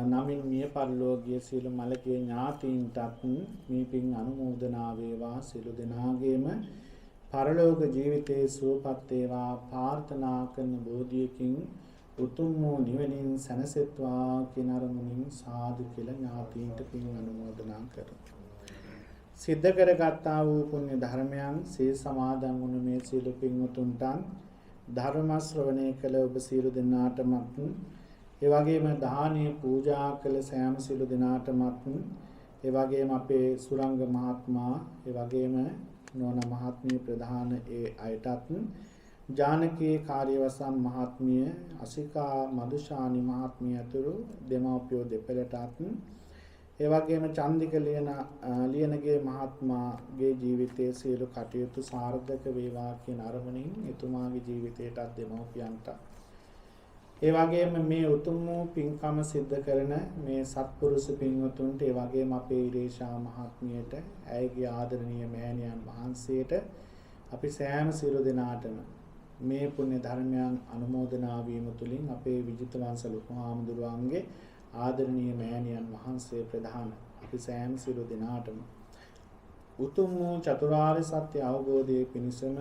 නමින් මිය පරලෝකීය සියලු මළගිය ඥාතීන්ටත් මේ පින් අනුමෝදනා වේවා. සියලු දෙනාගේම පරලෝක ජීවිතයේ සුවපත් වේවා ප්‍රාර්ථනා කරන බෝධියකින් උතුම් වූ නිවනින් සැනසෙත්වා කියන අරමුණින් සාදු කියලා ඥාතීන්ට පින් අනුමෝදනා කරමු. සිද්ධ කරගත්තා වූ පුණ්‍ය ධර්මයන් සිය සමාදන් වුණ මේ සියලු පින්වතුන්ට ධර්ම ශ්‍රවණය කළ ඔබ සියලු දෙනාටමත් ඒ වගේම දානීය පූජා කළ සෑම සියලු දෙනාටමත් ඒ වගේම අපේ සුරංග මහත්මයා ඒ වගේම නෝන මහත්මිය ප්‍රධාන ඒ අයටත් ජානකී කාර්යවසම් මහත්මිය අසිකා මදුශානි මහත්මිය අතුරු දෙමව්පියෝ දෙපළටත් ඒ වගේම චන්දික ලියනගේ මහත්මයාගේ ජීවිතයේ සියලු කටයුතු සාර්ථක වේවා කියන අරමුණින් එතුමාගේ ජීවිතයටත් දෙමව්පියන්ට ඒ වගේම මේ උතුම් වූ පින්කම සිද්ධ කරන මේ සත්පුරුෂ පින්වතුන්ට ඒ වගේම අපේ ඉරේෂා මහත්මියට ඇයගේ ආදරණීය මෑණියන් වහන්සේට අපි සෑම සියලු දෙනාටම මේ පුණ්‍ය ධර්මයන් අනුමෝදනා වීම තුළින් අපේ විජිත වංශ ලොකු හාමුදුරුවන්ගේ ආදරණීය මෑණියන් වහන්සේ ප්‍රධාන අපි සෑම සියලු දෙනාටම උතුම් වූ චතුරාර්ය සත්‍ය අවබෝධයේ පිණිසම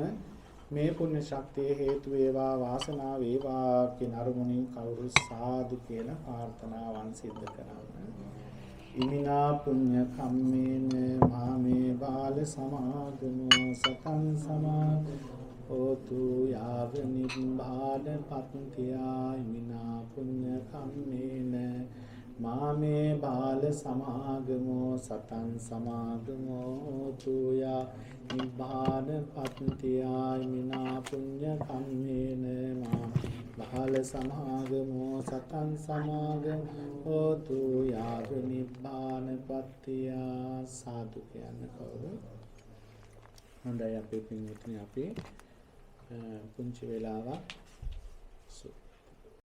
මේ පුණ්‍ය ශක්තිය හේතු වේවා වාසනාව වේවා කියන අරමුණින් කවුරු සාදු කියලා ප්‍රාර්ථනාවන් සිද්ධ කරනවා. ඉමිනා පුඤ්ඤ කම්මේන මාමේ බාල සමාගමෝ සතං සමාධෝතු යාව නිබ්බාන පත්තියා ඉමිනා පුඤ්ඤ කම්මේන යාමේ බාල සමාගමෝ සතං සමාගමෝ තුයා නිබ්බාන පත්තියා මිනා පුඤ්ඤ කම්මේන මා බාල සමාගමෝ සතං සමාගමෝ තුයා නිබ්බාන පත්තියා සාදු කියන කවුරු හොඳයි අපේ පින්වත්නි අපි පුංචි වෙලාවක්